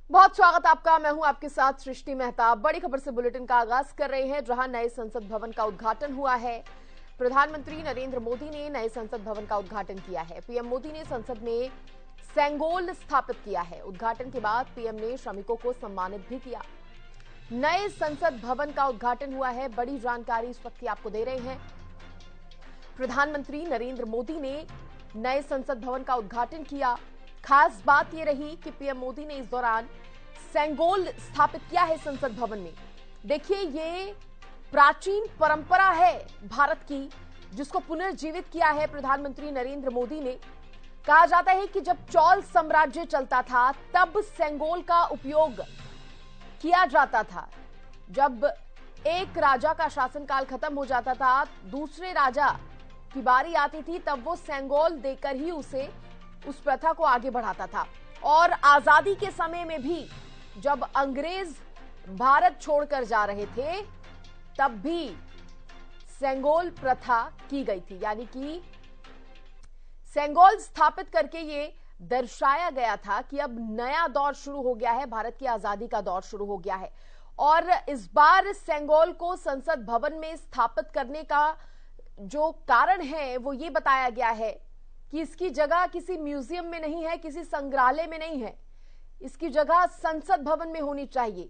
बहुत स्वागत आपका। मैं हूं आपके साथ सृष्टि मेहता। बड़ी खबर से बुलेटिन का आगाज कर रहे हैं, जहां नए संसद भवन का उद्घाटन हुआ है। प्रधानमंत्री नरेंद्र मोदी ने नए संसद भवन का उद्घाटन किया है। पीएम मोदी ने संसद में सेंगोल स्थापित किया है। उद्घाटन के बाद पीएम ने श्रमिकों को सम्मानित भी किया। नए संसद भवन का उद्घाटन हुआ है। बड़ी जानकारी इस वक्त की आपको दे रहे हैं। प्रधानमंत्री नरेंद्र मोदी ने नए संसद भवन का उद्घाटन किया। खास बात यह रही कि पीएम मोदी ने इस दौरान सेंगोल स्थापित किया है संसद भवन में। देखिए, ये प्राचीन परंपरा है भारत की, जिसको पुनर्जीवित किया है प्रधानमंत्री नरेंद्र मोदी ने। कहा जाता है कि जब चोल साम्राज्य चलता था तब सेंगोल का उपयोग किया जाता था। जब एक राजा का शासनकाल खत्म हो जाता था, दूसरे राजा की बारी आती थी, तब वो सेंगोल देकर ही उस प्रथा को आगे बढ़ाता था। और आजादी के समय में भी जब अंग्रेज भारत छोड़कर जा रहे थे, तब भी सेंगोल प्रथा की गई थी। यानी कि सेंगोल स्थापित करके ये दर्शाया गया था कि अब नया दौर शुरू हो गया है, भारत की आजादी का दौर शुरू हो गया है। और इस बार सेंगोल को संसद भवन में स्थापित करने का जो कारण है वो ये बताया गया है कि इसकी जगह किसी म्यूजियम में नहीं है, किसी संग्रहालय में नहीं है, इसकी जगह संसद भवन में होनी चाहिए।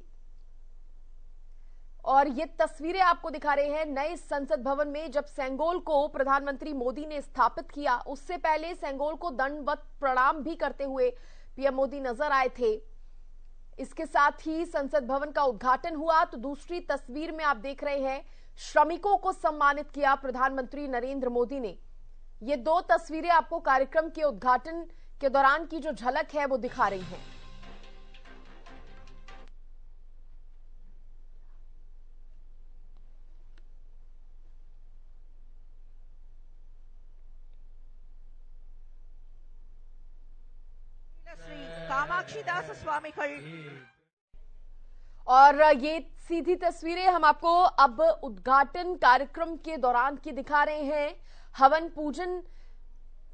और ये तस्वीरें आपको दिखा रहे हैं नए संसद भवन में। जब सेंगोल को प्रधानमंत्री मोदी ने स्थापित किया, उससे पहले सेंगोल को दंडवत प्रणाम भी करते हुए पीएम मोदी नजर आए थे। इसके साथ ही संसद भवन का उद्घाटन हुआ। तो दूसरी तस्वीर में आप देख रहे हैं, श्रमिकों को सम्मानित किया प्रधानमंत्री नरेंद्र मोदी ने। ये दो तस्वीरें आपको कार्यक्रम के उद्घाटन के दौरान की जो झलक है वो दिखा रही हैं। कामाक्षी दास स्वामी और ये सीधी तस्वीरें हम आपको अब उद्घाटन कार्यक्रम के दौरान की दिखा रहे हैं। हवन पूजन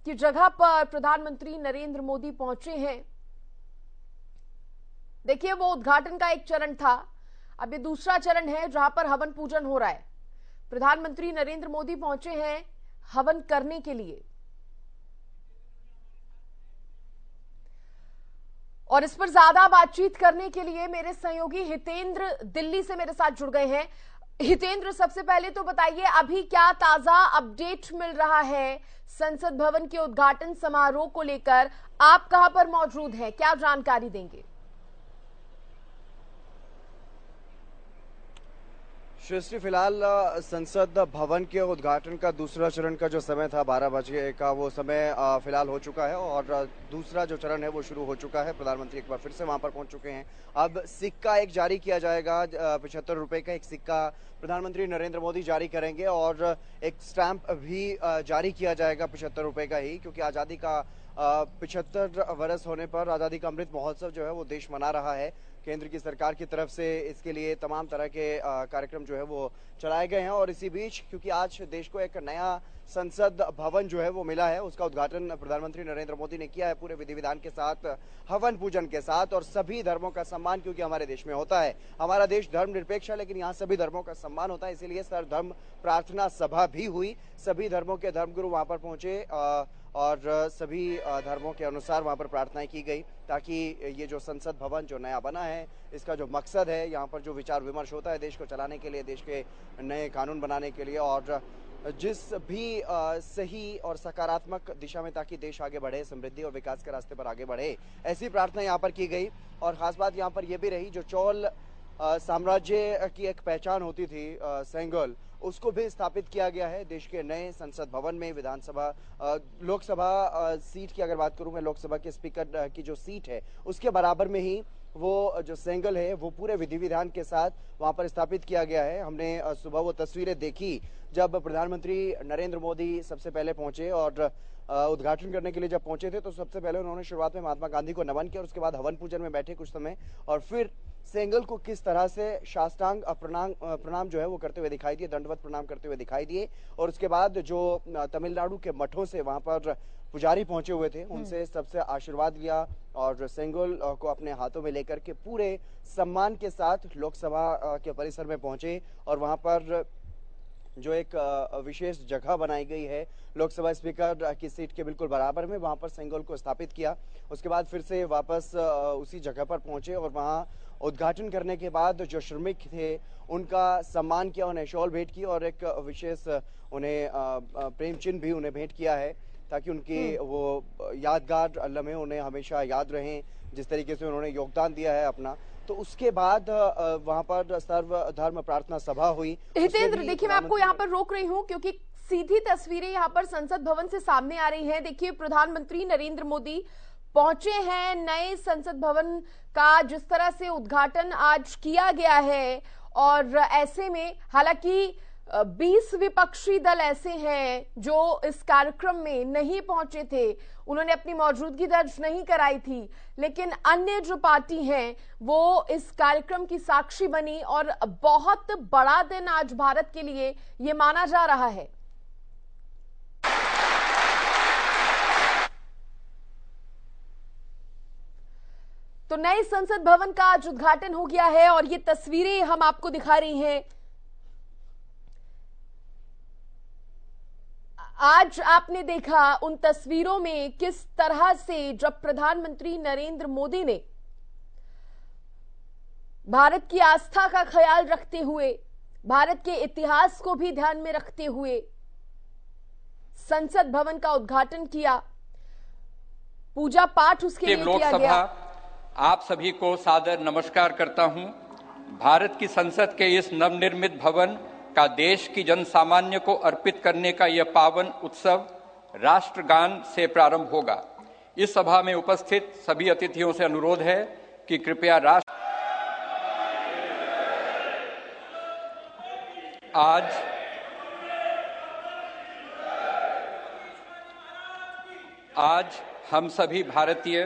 की जगह पर प्रधानमंत्री नरेंद्र मोदी पहुंचे हैं। देखिए, वो उद्घाटन का एक चरण था, अब ये दूसरा चरण है जहां पर हवन पूजन हो रहा है। प्रधानमंत्री नरेंद्र मोदी पहुंचे हैं हवन करने के लिए। और इस पर ज्यादा बातचीत करने के लिए मेरे सहयोगी हितेंद्र दिल्ली से मेरे साथ जुड़ गए हैं। हितेंद्र, सबसे पहले तो बताइए, अभी क्या ताजा अपडेट मिल रहा है संसद भवन के उद्घाटन समारोह को लेकर? आप कहां पर मौजूद हैं, क्या जानकारी देंगे? सृष्टि, फिलहाल संसद भवन के उद्घाटन का दूसरा चरण का जो समय था 12 बजे का, वो समय फिलहाल हो चुका है और दूसरा जो चरण है वो शुरू हो चुका है। प्रधानमंत्री एक बार फिर से वहां पर पहुंच चुके हैं। अब सिक्का एक जारी किया जाएगा, 75 रुपए का एक सिक्का प्रधानमंत्री नरेंद्र मोदी जारी करेंगे और एक स्टैंप भी जारी किया जाएगा 75 रुपए का ही, क्योंकि आज़ादी का 75 वर्ष होने पर आज़ादी का अमृत महोत्सव जो है वो देश मना रहा है। केंद्र की सरकार की तरफ से इसके लिए तमाम तरह के कार्यक्रम जो है वो चलाए गए हैं। और इसी बीच क्योंकि आज देश को एक नया संसद भवन जो है वो मिला है, उसका उद्घाटन प्रधानमंत्री नरेंद्र मोदी ने किया है पूरे विधि विधान के साथ, हवन पूजन के साथ। और सभी धर्मों का सम्मान क्योंकि हमारे देश में होता है, हमारा देश धर्मनिरपेक्ष है, लेकिन यहाँ सभी धर्मों का सम्मान होता है, इसीलिए सर्वधर्म प्रार्थना सभा भी हुई। सभी धर्मों के धर्मगुरु वहां पर पहुंचे और सभी धर्मों के अनुसार वहां पर प्रार्थनाएं की गई, ताकि ये जो संसद भवन जो नया बना है, इसका जो मकसद है, यहाँ पर जो विचार विमर्श होता है देश को चलाने के लिए, देश के नए कानून बनाने के लिए, और जिस भी सही और सकारात्मक दिशा में, ताकि देश आगे बढ़े, समृद्धि और विकास के रास्ते पर आगे बढ़े, ऐसी प्रार्थना यहाँ पर की गई। और खास बात यहाँ पर यह भी रही, जो चोल साम्राज्य की एक पहचान होती थी सेंगोल, उसको भी स्थापित किया गया है देश के नए संसद भवन में। विधानसभा लोकसभा सीट की अगर बात करूं मैं, लोकसभा के स्पीकर की जो सीट है उसके बराबर में ही वो जो सेंगल है वो पूरे विधि विधान के साथ वहां पर स्थापित किया गया है। हमने सुबह वो तस्वीरें देखी जब प्रधानमंत्री नरेंद्र मोदी सबसे पहले पहुंचे और उद्घाटन करने के लिए जब पहुंचे थे, तो सबसे पहले उन्होंने शुरुआत में महात्मा गांधी को नमन किया और उसके बाद हवन पूजन में बैठे कुछ समय, और फिर सेंगल को किस तरह से साष्टांग प्रणाम जो है वो करते हुए दिखाई दिए, दंडवत प्रणाम करते हुए दिखाई दिए। और उसके बाद जो तमिलनाडु के मठों से वहां पर पुजारी पहुंचे हुए थे, उनसे सबसे आशीर्वाद लिया और सिंगल को अपने हाथों में लेकर के पूरे सम्मान के साथ लोकसभा के परिसर में पहुंचे और वहां पर जो एक विशेष जगह बनाई गई है लोकसभा स्पीकर की सीट के बिल्कुल बराबर में, वहां पर सिंगल को स्थापित किया। उसके बाद फिर से वापस उसी जगह पर पहुंचे और वहां उद्घाटन करने के बाद जो श्रमिक थे उनका सम्मान किया, उन्हें शॉल भेंट की और एक विशेष उन्हें प्रेम चिन्ह भी उन्हें भेंट किया है ताकि उनकी वो यादगार लम्हे उन्हें हमेशा याद रहें, जिस तरीके से उन्होंने योगदान दिया है अपना। तो उसके बाद वहां पर सर्वधर्म प्रार्थना सभा हुई। हितेंद्र, देखिए मैं आपको यहाँ पर रोक रही हूँ क्योंकि सीधी तस्वीरें यहाँ पर संसद भवन से सामने आ रही हैं। देखिए प्रधानमंत्री नरेंद्र मोदी पहुंचे हैं, नए संसद भवन का जिस तरह से उद्घाटन आज किया गया है और ऐसे में हालांकि 20 विपक्षी दल ऐसे हैं जो इस कार्यक्रम में नहीं पहुंचे थे, उन्होंने अपनी मौजूदगी दर्ज नहीं कराई थी, लेकिन अन्य जो पार्टी हैं वो इस कार्यक्रम की साक्षी बनी और बहुत बड़ा दिन आज भारत के लिए ये माना जा रहा है। तो नए संसद भवन का आज उद्घाटन हो गया है और ये तस्वीरें हम आपको दिखा रही हैं। आज आपने देखा उन तस्वीरों में किस तरह से जब प्रधानमंत्री नरेंद्र मोदी ने भारत की आस्था का ख्याल रखते हुए, भारत के इतिहास को भी ध्यान में रखते हुए संसद भवन का उद्घाटन किया, पूजा पाठ उसके लिए किया गया। आप सभी को सादर नमस्कार करता हूं। भारत की संसद के इस नवनिर्मित भवन का देश की जन सामान्य को अर्पित करने का यह पावन उत्सव राष्ट्रगान से प्रारंभ होगा। इस सभा में उपस्थित सभी अतिथियों से अनुरोध है कि कृपया आज हम सभी भारतीय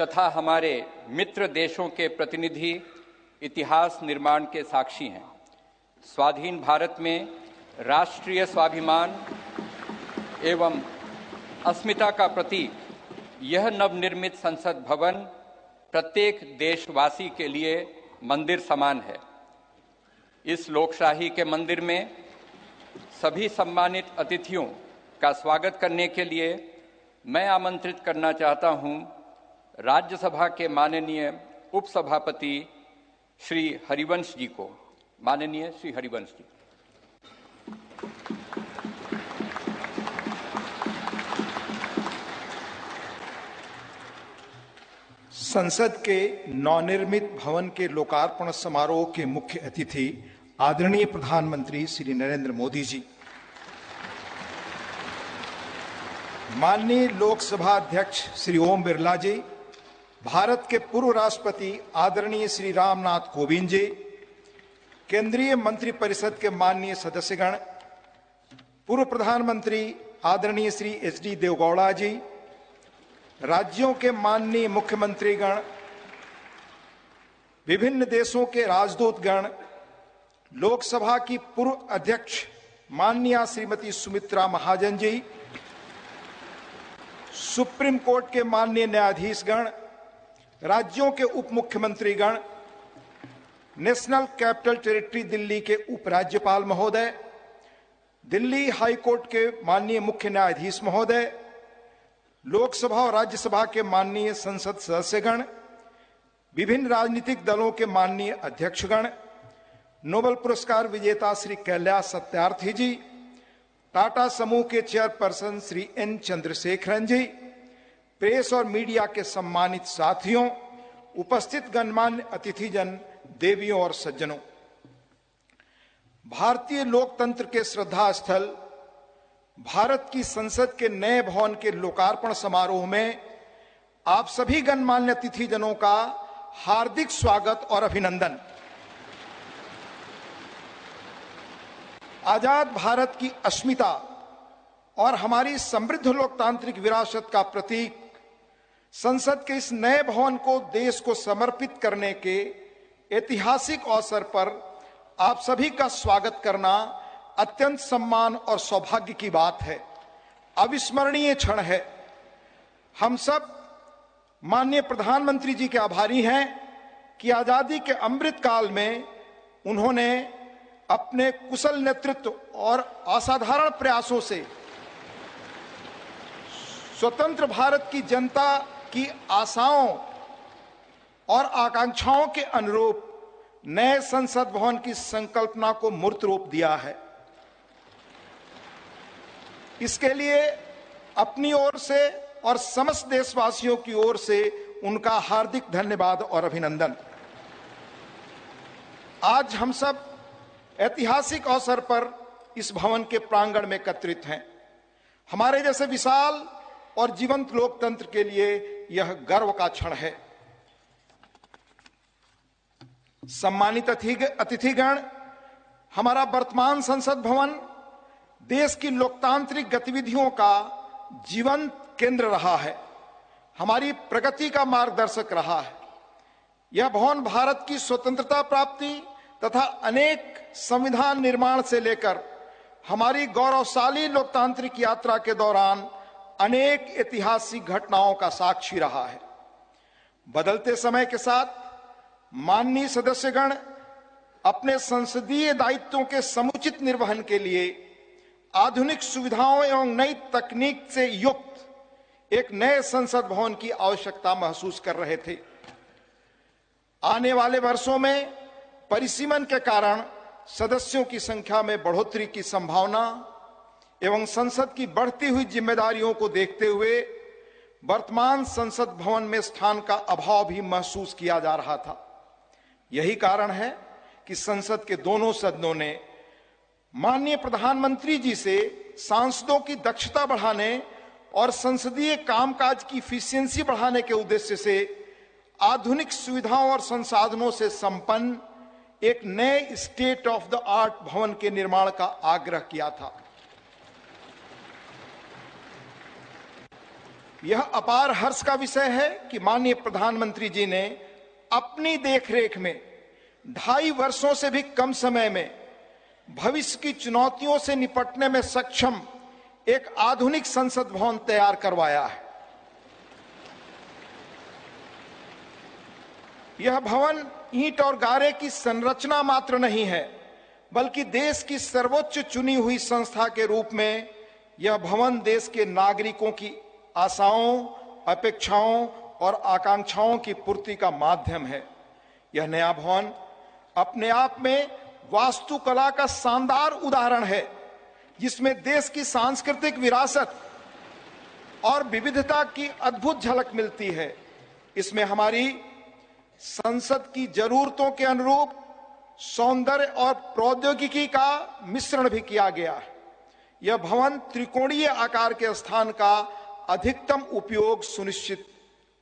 तथा हमारे मित्र देशों के प्रतिनिधि इतिहास निर्माण के साक्षी हैं। स्वाधीन भारत में राष्ट्रीय स्वाभिमान एवं अस्मिता का प्रतीक यह नवनिर्मित संसद भवन प्रत्येक देशवासी के लिए मंदिर समान है। इस लोकशाही के मंदिर में सभी सम्मानित अतिथियों का स्वागत करने के लिए मैं आमंत्रित करना चाहता हूं राज्यसभा के माननीय उपसभापति श्री हरिवंश जी को। माननीय श्री हरिवंश जी। संसद के नवनिर्मित भवन के लोकार्पण समारोह के मुख्य अतिथि आदरणीय प्रधानमंत्री श्री नरेंद्र मोदी जी, माननीय लोकसभा अध्यक्ष श्री ओम बिरला जी, भारत के पूर्व राष्ट्रपति आदरणीय श्री रामनाथ कोविंद जी, केंद्रीय मंत्रिपरिषद के माननीय सदस्यगण, पूर्व प्रधानमंत्री आदरणीय श्री एच.डी. देवेगौड़ा जी, राज्यों के माननीय मुख्यमंत्रीगण, विभिन्न देशों के राजदूतगण, लोकसभा की पूर्व अध्यक्ष माननीय श्रीमती सुमित्रा महाजन जी, सुप्रीम कोर्ट के माननीय न्यायाधीशगण, राज्यों के उप मुख्यमंत्रीगण, नेशनल कैपिटल टेरिटरी दिल्ली के उपराज्यपाल महोदय, दिल्ली हाई कोर्ट के माननीय मुख्य न्यायाधीश महोदय, लोकसभा और राज्यसभा के माननीय संसद सदस्यगण, विभिन्न राजनीतिक दलों के माननीय अध्यक्षगण, नोबेल पुरस्कार विजेता श्री कैलाश सत्यार्थी जी, टाटा समूह के चेयरपर्सन श्री एन चंद्रशेखरन जी, प्रेस और मीडिया के सम्मानित साथियों, उपस्थित गणमान्य अतिथिजन, देवियों और सज्जनों, भारतीय लोकतंत्र के श्रद्धा स्थल भारत की संसद के नए भवन के लोकार्पण समारोह में आप सभी गणमान्य अतिथिजनों का हार्दिक स्वागत और अभिनंदन। आजाद भारत की अस्मिता और हमारी समृद्ध लोकतांत्रिक विरासत का प्रतीक संसद के इस नए भवन को देश को समर्पित करने के ऐतिहासिक अवसर पर आप सभी का स्वागत करना अत्यंत सम्मान और सौभाग्य की बात है, अविस्मरणीय क्षण है। हम सब माननीय प्रधानमंत्री जी के आभारी हैं कि आजादी के अमृत काल में उन्होंने अपने कुशल नेतृत्व और असाधारण प्रयासों से स्वतंत्र भारत की जनता की आशाओं और आकांक्षाओं के अनुरूप नए संसद भवन की संकल्पना को मूर्त रूप दिया है। इसके लिए अपनी ओर से और समस्त देशवासियों की ओर से उनका हार्दिक धन्यवाद और अभिनंदन। आज हम सब ऐतिहासिक अवसर पर इस भवन के प्रांगण में एकत्रित हैं। हमारे जैसे विशाल और जीवंत लोकतंत्र के लिए यह गर्व का क्षण है। सम्मानित अतिथिगण, हमारा वर्तमान संसद भवन देश की लोकतांत्रिक गतिविधियों का जीवंत केंद्र रहा है, हमारी प्रगति का मार्गदर्शक रहा है। यह भवन भारत की स्वतंत्रता प्राप्ति तथा अनेक संविधान निर्माण से लेकर हमारी गौरवशाली लोकतांत्रिक यात्रा के दौरान अनेक ऐतिहासिक घटनाओं का साक्षी रहा है। बदलते समय के साथ माननीय सदस्यगण अपने संसदीय दायित्वों के समुचित निर्वहन के लिए आधुनिक सुविधाओं एवं नई तकनीक से युक्त एक नए संसद भवन की आवश्यकता महसूस कर रहे थे। आने वाले वर्षों में परिसीमन के कारण सदस्यों की संख्या में बढ़ोतरी की संभावना एवं संसद की बढ़ती हुई जिम्मेदारियों को देखते हुए वर्तमान संसद भवन में स्थान का अभाव भी महसूस किया जा रहा था। यही कारण है कि संसद के दोनों सदनों ने माननीय प्रधानमंत्री जी से सांसदों की दक्षता बढ़ाने और संसदीय कामकाज की इफिशियंसी बढ़ाने के उद्देश्य से आधुनिक सुविधाओं और संसाधनों से संपन्न एक नए स्टेट ऑफ द आर्ट भवन के निर्माण का आग्रह किया था। यह अपार हर्ष का विषय है कि माननीय प्रधानमंत्री जी ने अपनी देखरेख में 2.5 वर्षों से भी कम समय में भविष्य की चुनौतियों से निपटने में सक्षम एक आधुनिक संसद भवन तैयार करवाया है। यह भवन ईंट और गारे की संरचना मात्र नहीं है, बल्कि देश की सर्वोच्च चुनी हुई संस्था के रूप में यह भवन देश के नागरिकों की आशाओं, अपेक्षाओं और आकांक्षाओं की पूर्ति का माध्यम है। यह नया भवन अपने आप में वास्तुकला का शानदार उदाहरण है, जिसमें देश की सांस्कृतिक विरासत और विविधता की अद्भुत झलक मिलती है। इसमें हमारी संसद की जरूरतों के अनुरूप सौंदर्य और प्रौद्योगिकी का मिश्रण भी किया गया है। यह भवन त्रिकोणीय आकार के स्थान का अधिकतम उपयोग सुनिश्चित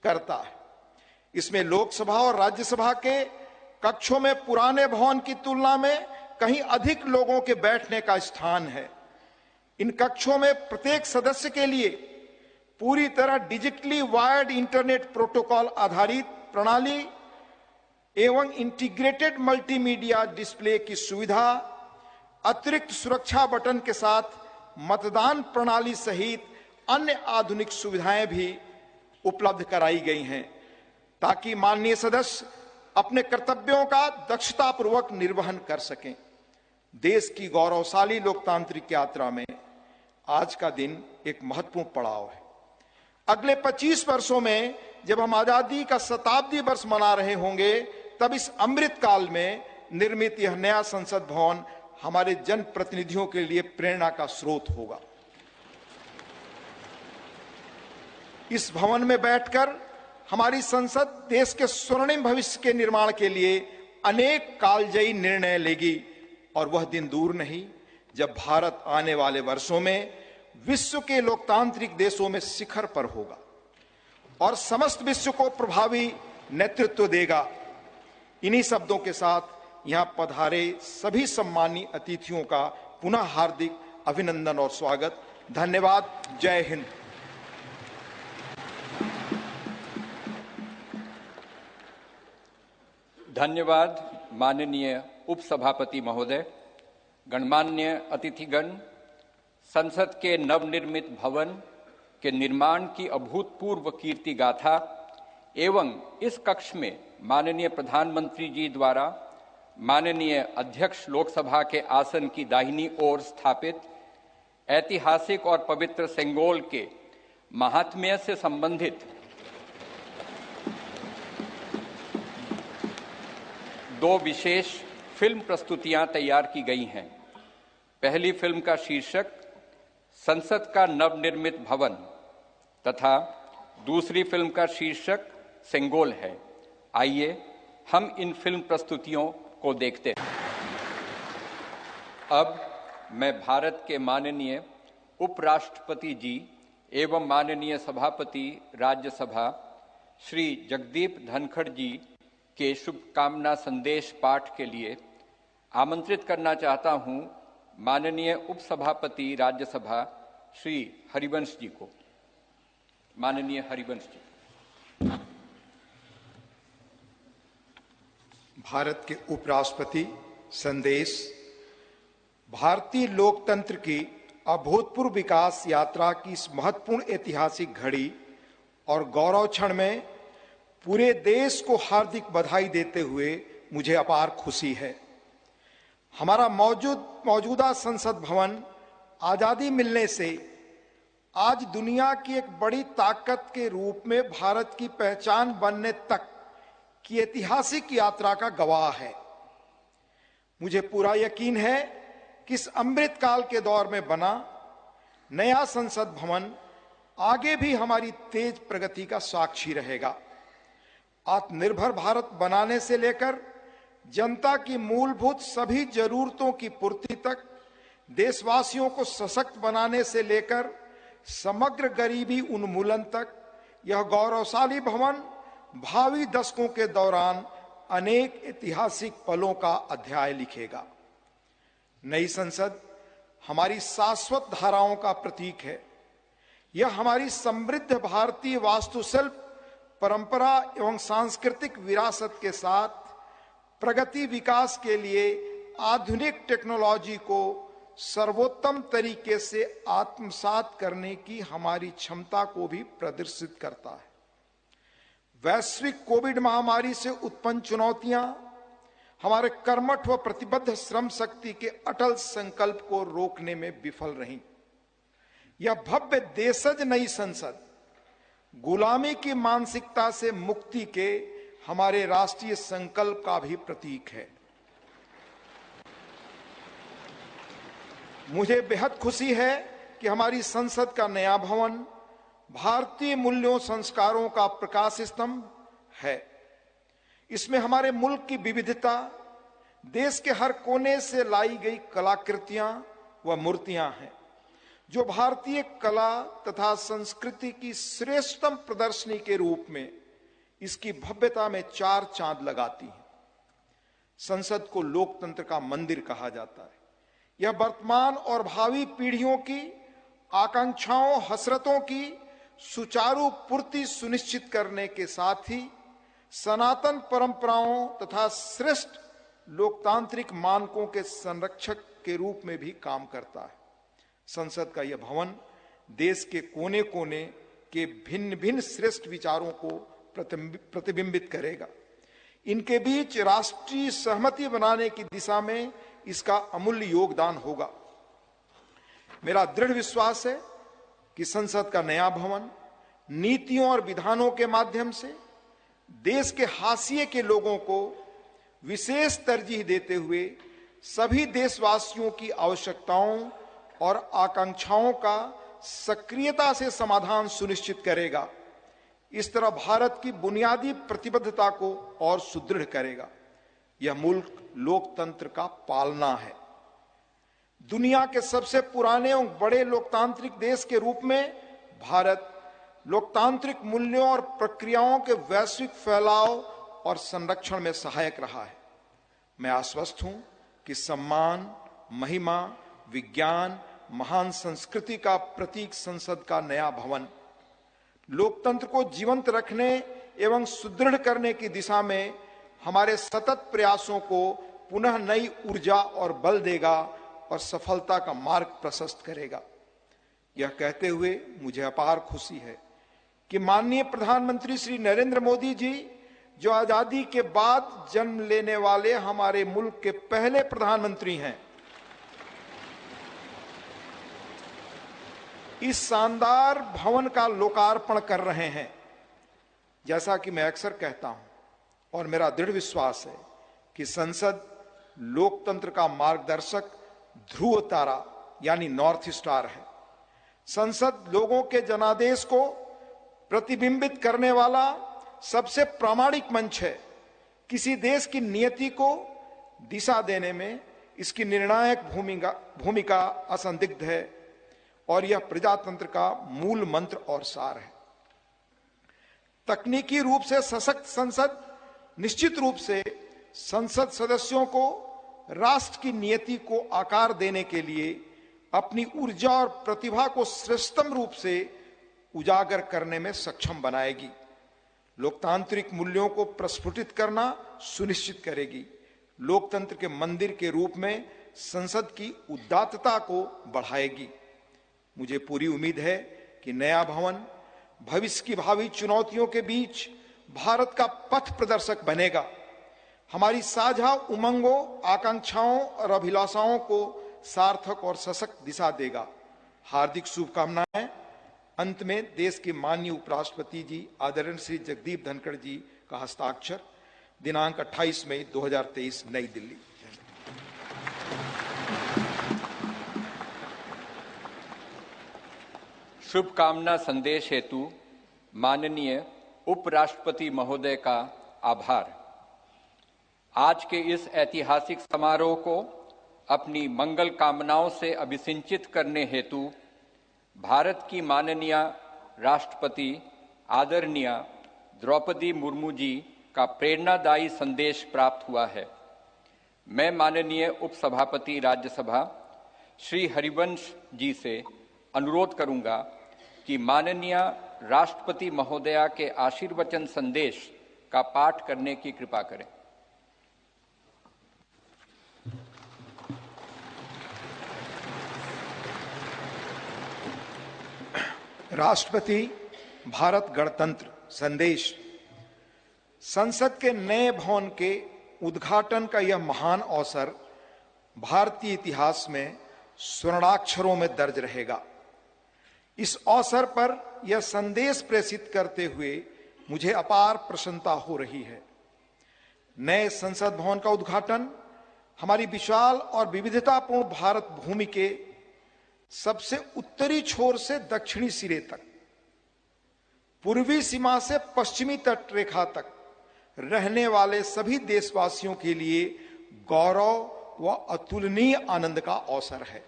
करता है। इसमें लोकसभा और राज्यसभा के कक्षों में पुराने भवन की तुलना में कहीं अधिक लोगों के बैठने का स्थान है। इन कक्षों में प्रत्येक सदस्य के लिए पूरी तरह डिजिटली वायर्ड इंटरनेट प्रोटोकॉल आधारित प्रणाली एवं इंटीग्रेटेड मल्टीमीडिया डिस्प्ले की सुविधा, अतिरिक्त सुरक्षा बटन के साथ मतदान प्रणाली सहित अन्य आधुनिक सुविधाएं भी उपलब्ध कराई गई हैं, ताकि माननीय सदस्य अपने कर्तव्यों का दक्षतापूर्वक निर्वहन कर सकें। देश की गौरवशाली लोकतांत्रिक यात्रा में आज का दिन एक महत्वपूर्ण पड़ाव है। अगले 25 वर्षों में जब हम आजादी का शताब्दी वर्ष मना रहे होंगे, तब इस अमृत काल में निर्मित यह नया संसद भवन हमारे जनप्रतिनिधियों के लिए प्रेरणा का स्रोत होगा। इस भवन में बैठकर हमारी संसद देश के स्वर्णिम भविष्य के निर्माण के लिए अनेक कालजयी निर्णय लेगी, और वह दिन दूर नहीं जब भारत आने वाले वर्षों में विश्व के लोकतांत्रिक देशों में शिखर पर होगा और समस्त विश्व को प्रभावी नेतृत्व देगा। इन्हीं शब्दों के साथ यहां पधारे सभी सम्मानीय अतिथियों का पुनः हार्दिक अभिनंदन और स्वागत। धन्यवाद। जय हिंद। धन्यवाद माननीय उपसभापति महोदय, गणमान्य अतिथिगण, संसद के नवनिर्मित भवन के निर्माण की अभूतपूर्व कीर्ति गाथा एवं इस कक्ष में माननीय प्रधानमंत्री जी द्वारा माननीय अध्यक्ष लोकसभा के आसन की दाहिनी ओर स्थापित ऐतिहासिक और पवित्र सेंगोल के महात्म्य से संबंधित दो विशेष फिल्म प्रस्तुतियां तैयार की गई हैं। पहली फिल्म का शीर्षक संसद का नवनिर्मित भवन तथा दूसरी फिल्म का शीर्षक सेंगोल है। आइए हम इन फिल्म प्रस्तुतियों को देखते हैं। अब मैं भारत के माननीय उपराष्ट्रपति जी एवं माननीय सभापति राज्यसभा श्री जगदीप धनखड़ जी के शुभकामना संदेश पाठ के लिए आमंत्रित करना चाहता हूं माननीय उपसभापति राज्यसभा श्री हरिवंश जी को। माननीय हरिवंश जी। भारत के उपराष्ट्रपति संदेश। भारतीय लोकतंत्र की अभूतपूर्व विकास यात्रा की इस महत्वपूर्ण ऐतिहासिक घड़ी और गौरव क्षण में पूरे देश को हार्दिक बधाई देते हुए मुझे अपार खुशी है। हमारा मौजूदा संसद भवन आजादी मिलने से आज दुनिया की एक बड़ी ताकत के रूप में भारत की पहचान बनने तक की ऐतिहासिक यात्रा का गवाह है। मुझे पूरा यकीन है कि इस अमृतकाल के दौर में बना नया संसद भवन आगे भी हमारी तेज प्रगति का साक्षी रहेगा। आत्मनिर्भर भारत बनाने से लेकर जनता की मूलभूत सभी जरूरतों की पूर्ति तक, देशवासियों को सशक्त बनाने से लेकर समग्र गरीबी उन्मूलन तक, यह गौरवशाली भवन भावी दशकों के दौरान अनेक ऐतिहासिक पलों का अध्याय लिखेगा। नई संसद हमारी शाश्वत धाराओं का प्रतीक है। यह हमारी समृद्ध भारतीय वास्तुशिल्प, परंपरा एवं सांस्कृतिक विरासत के साथ प्रगति विकास के लिए आधुनिक टेक्नोलॉजी को सर्वोत्तम तरीके से आत्मसात करने की हमारी क्षमता को भी प्रदर्शित करता है। वैश्विक कोविड महामारी से उत्पन्न चुनौतियां हमारे कर्मठ व प्रतिबद्ध श्रम शक्ति के अटल संकल्प को रोकने में विफल रहीं। यह भव्य देशज नई संसद गुलामी की मानसिकता से मुक्ति के हमारे राष्ट्रीय संकल्प का भी प्रतीक है। मुझे बेहद खुशी है कि हमारी संसद का नया भवन भारतीय मूल्यों संस्कारों का प्रकाश स्तंभ है। इसमें हमारे मुल्क की विविधता, देश के हर कोने से लाई गई कलाकृतियां व मूर्तियां हैं, जो भारतीय कला तथा संस्कृति की श्रेष्ठतम प्रदर्शनी के रूप में इसकी भव्यता में चार चांद लगाती हैं। संसद को लोकतंत्र का मंदिर कहा जाता है। यह वर्तमान और भावी पीढ़ियों की आकांक्षाओं, हसरतों की सुचारू पूर्ति सुनिश्चित करने के साथ ही सनातन परंपराओं तथा श्रेष्ठ लोकतांत्रिक मानकों के संरक्षक के रूप में भी काम करता है। संसद का यह भवन देश के कोने कोने के भिन्न भिन्न श्रेष्ठ विचारों को प्रतिबिंबित करेगा। इनके बीच राष्ट्रीय सहमति बनाने की दिशा में इसका अमूल्य योगदान होगा। मेरा दृढ़ विश्वास है कि संसद का नया भवन नीतियों और विधानों के माध्यम से देश के हाशिए के लोगों को विशेष तरजीह देते हुए सभी देशवासियों की आवश्यकताओं और आकांक्षाओं का सक्रियता से समाधान सुनिश्चित करेगा। इस तरह भारत की बुनियादी प्रतिबद्धता को और सुदृढ़ करेगा। यह मुल्क लोकतंत्र का पालना है। दुनिया के सबसे पुराने और बड़े लोकतांत्रिक देश के रूप में भारत लोकतांत्रिक मूल्यों और प्रक्रियाओं के वैश्विक फैलाव और संरक्षण में सहायक रहा है। मैं आश्वस्त हूं कि सम्मान, महिमा, विज्ञान, महान संस्कृति का प्रतीक संसद का नया भवन लोकतंत्र को जीवंत रखने एवं सुदृढ़ करने की दिशा में हमारे सतत प्रयासों को पुनः नई ऊर्जा और बल देगा और सफलता का मार्ग प्रशस्त करेगा। यह कहते हुए मुझे अपार खुशी है कि माननीय प्रधानमंत्री श्री नरेंद्र मोदी जी, जो आजादी के बाद जन्म लेने वाले हमारे मुल्क के पहले प्रधानमंत्री हैं, इस शानदार भवन का लोकार्पण कर रहे हैं। जैसा कि मैं अक्सर कहता हूं और मेरा दृढ़ विश्वास है कि संसद लोकतंत्र का मार्गदर्शक ध्रुव तारा यानी नॉर्थ स्टार है। संसद लोगों के जनादेश को प्रतिबिंबित करने वाला सबसे प्रामाणिक मंच है। किसी देश की नियति को दिशा देने में इसकी निर्णायक भूमिका असंदिग्ध है और यह प्रजातंत्र का मूल मंत्र और सार है। तकनीकी रूप से सशक्त संसद निश्चित रूप से संसद सदस्यों को राष्ट्र की नियति को आकार देने के लिए अपनी ऊर्जा और प्रतिभा को श्रेष्ठतम रूप से उजागर करने में सक्षम बनाएगी, लोकतांत्रिक मूल्यों को प्रस्फुटित करना सुनिश्चित करेगी, लोकतंत्र के मंदिर के रूप में संसद की उदात्तता को बढ़ाएगी। मुझे पूरी उम्मीद है कि नया भवन भविष्य की भावी चुनौतियों के बीच भारत का पथ प्रदर्शक बनेगा, हमारी साझा उमंगों, आकांक्षाओं और अभिलाषाओं को सार्थक और सशक्त दिशा देगा। हार्दिक शुभकामनाएं। अंत में देश के माननीय उपराष्ट्रपति जी आदरणीय श्री जगदीप धनखड़ जी का हस्ताक्षर, दिनांक 28 मई 2023, नई दिल्ली। शुभकामना संदेश हेतु माननीय उपराष्ट्रपति महोदय का आभार। आज के इस ऐतिहासिक समारोह को अपनी मंगल कामनाओं से अभिसिंचित करने हेतु भारत की माननीय राष्ट्रपति आदरणीय द्रौपदी मुर्मू जी का प्रेरणादायी संदेश प्राप्त हुआ है। मैं माननीय उपसभापति राज्यसभा श्री हरिवंश जी से अनुरोध करूंगा कि माननीय राष्ट्रपति महोदया के आशीर्वचन संदेश का पाठ करने की कृपा करें। राष्ट्रपति भारत गणतंत्र संदेश। संसद के नए भवन के उद्घाटन का यह महान अवसर भारतीय इतिहास में स्वर्णाक्षरों में दर्ज रहेगा। इस अवसर पर यह संदेश प्रेषित करते हुए मुझे अपार प्रसन्नता हो रही है। नए संसद भवन का उद्घाटन हमारी विशाल और विविधतापूर्ण भारत भूमि के सबसे उत्तरी छोर से दक्षिणी सिरे तक, पूर्वी सीमा से पश्चिमी तट रेखा तक रहने वाले सभी देशवासियों के लिए गौरव व अतुलनीय आनंद का अवसर है।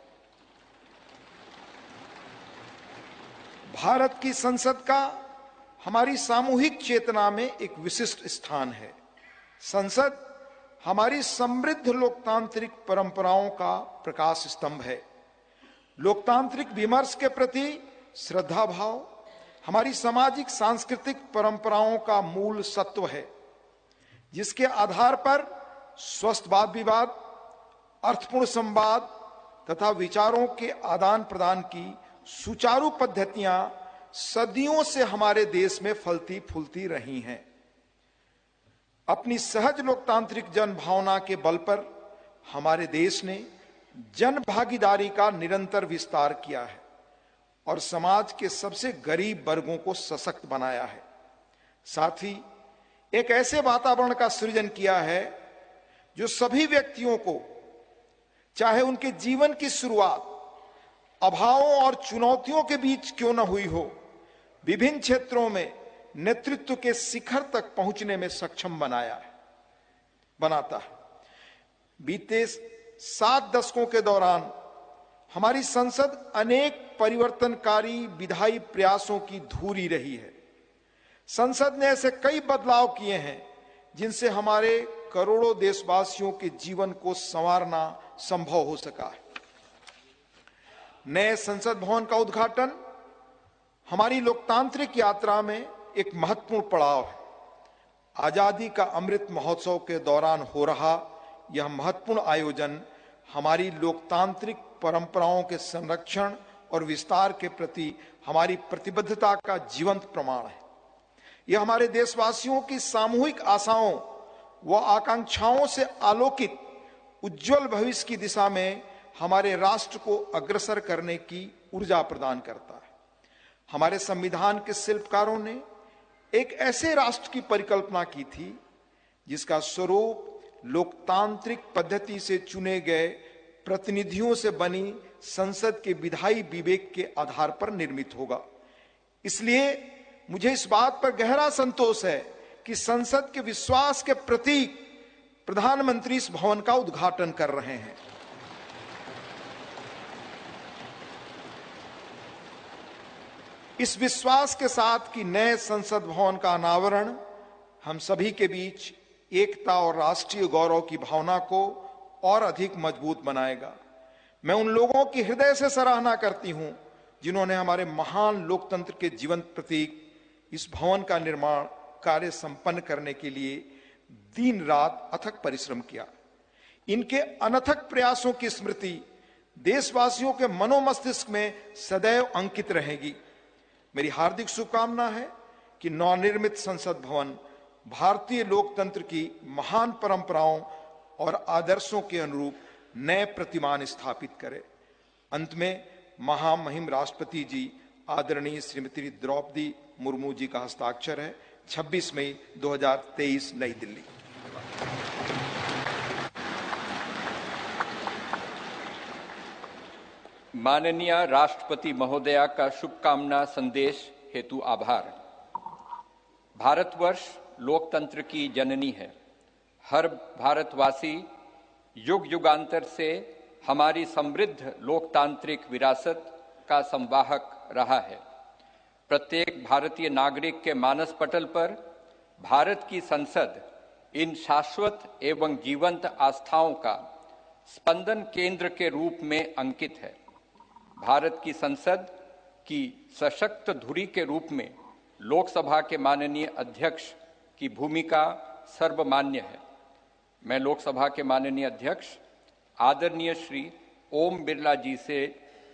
भारत की संसद का हमारी सामूहिक चेतना में एक विशिष्ट स्थान है। संसद हमारी समृद्ध लोकतांत्रिक परंपराओं का प्रकाश स्तंभ है। लोकतांत्रिक विमर्श के प्रति श्रद्धा भाव हमारी सामाजिक सांस्कृतिक परंपराओं का मूल सत्व है, जिसके आधार पर स्वस्थ वाद विवाद, अर्थपूर्ण संवाद तथा विचारों के आदान प्रदान की सुचारू पद्धतियां सदियों से हमारे देश में फलती फूलती रही हैं। अपनी सहज लोकतांत्रिक जन भावना के बल पर हमारे देश ने जन भागीदारी का निरंतर विस्तार किया है और समाज के सबसे गरीब वर्गों को सशक्त बनाया है। साथ ही एक ऐसे वातावरण का सृजन किया है जो सभी व्यक्तियों को, चाहे उनके जीवन की शुरुआत अभावों और चुनौतियों के बीच क्यों न हुई हो, विभिन्न क्षेत्रों में नेतृत्व के शिखर तक पहुंचने में सक्षम बनाता है। बीते 7 दशकों के दौरान हमारी संसद अनेक परिवर्तनकारी विधायी प्रयासों की धूरी रही है। संसद ने ऐसे कई बदलाव किए हैं जिनसे हमारे करोड़ों देशवासियों के जीवन को संवारना संभव हो सका है। नए संसद भवन का उद्घाटन हमारी लोकतांत्रिक यात्रा में एक महत्वपूर्ण पड़ाव है। आजादी का अमृत महोत्सव के दौरान हो रहा यह महत्वपूर्ण आयोजन हमारी लोकतांत्रिक परंपराओं के संरक्षण और विस्तार के प्रति हमारी प्रतिबद्धता का जीवंत प्रमाण है। यह हमारे देशवासियों की सामूहिक आशाओं व आकांक्षाओं से आलोकित उज्जवल भविष्य की दिशा में हमारे राष्ट्र को अग्रसर करने की ऊर्जा प्रदान करता है। हमारे संविधान के शिल्पकारों ने एक ऐसे राष्ट्र की परिकल्पना की थी जिसका स्वरूप लोकतांत्रिक पद्धति से चुने गए प्रतिनिधियों से बनी संसद के विधायी विवेक के आधार पर निर्मित होगा। इसलिए मुझे इस बात पर गहरा संतोष है कि संसद के विश्वास के प्रतीक प्रधानमंत्री इस भवन का उद्घाटन कर रहे हैं। इस विश्वास के साथ कि नए संसद भवन का अनावरण हम सभी के बीच एकता और राष्ट्रीय गौरव की भावना को और अधिक मजबूत बनाएगा। मैं उन लोगों की हृदय से सराहना करती हूं जिन्होंने हमारे महान लोकतंत्र के जीवंत प्रतीक इस भवन का निर्माण कार्य संपन्न करने के लिए दिन रात अथक परिश्रम किया। इनके अनथक प्रयासों की स्मृति देशवासियों के मनोमस्तिष्क में सदैव अंकित रहेगी। मेरी हार्दिक शुभकामना है कि नवनिर्मित संसद भवन भारतीय लोकतंत्र की महान परंपराओं और आदर्शों के अनुरूप नए प्रतिमान स्थापित करे। अंत में महामहिम राष्ट्रपति जी आदरणीय श्रीमती द्रौपदी मुर्मू जी का हस्ताक्षर है। 26 मई 2023 नई दिल्ली। माननीय राष्ट्रपति महोदया का शुभकामना संदेश हेतु आभार। भारतवर्ष लोकतंत्र की जननी है। हर भारतवासी युग युगांतर से हमारी समृद्ध लोकतांत्रिक विरासत का संवाहक रहा है। प्रत्येक भारतीय नागरिक के मानस पटल पर भारत की संसद इन शाश्वत एवं जीवंत आस्थाओं का स्पंदन केंद्र के रूप में अंकित है। भारत की संसद की सशक्त धुरी के रूप में लोकसभा के माननीय अध्यक्ष की भूमिका सर्वमान्य है। मैं लोकसभा के माननीय अध्यक्ष आदरणीय श्री ओम बिरला जी से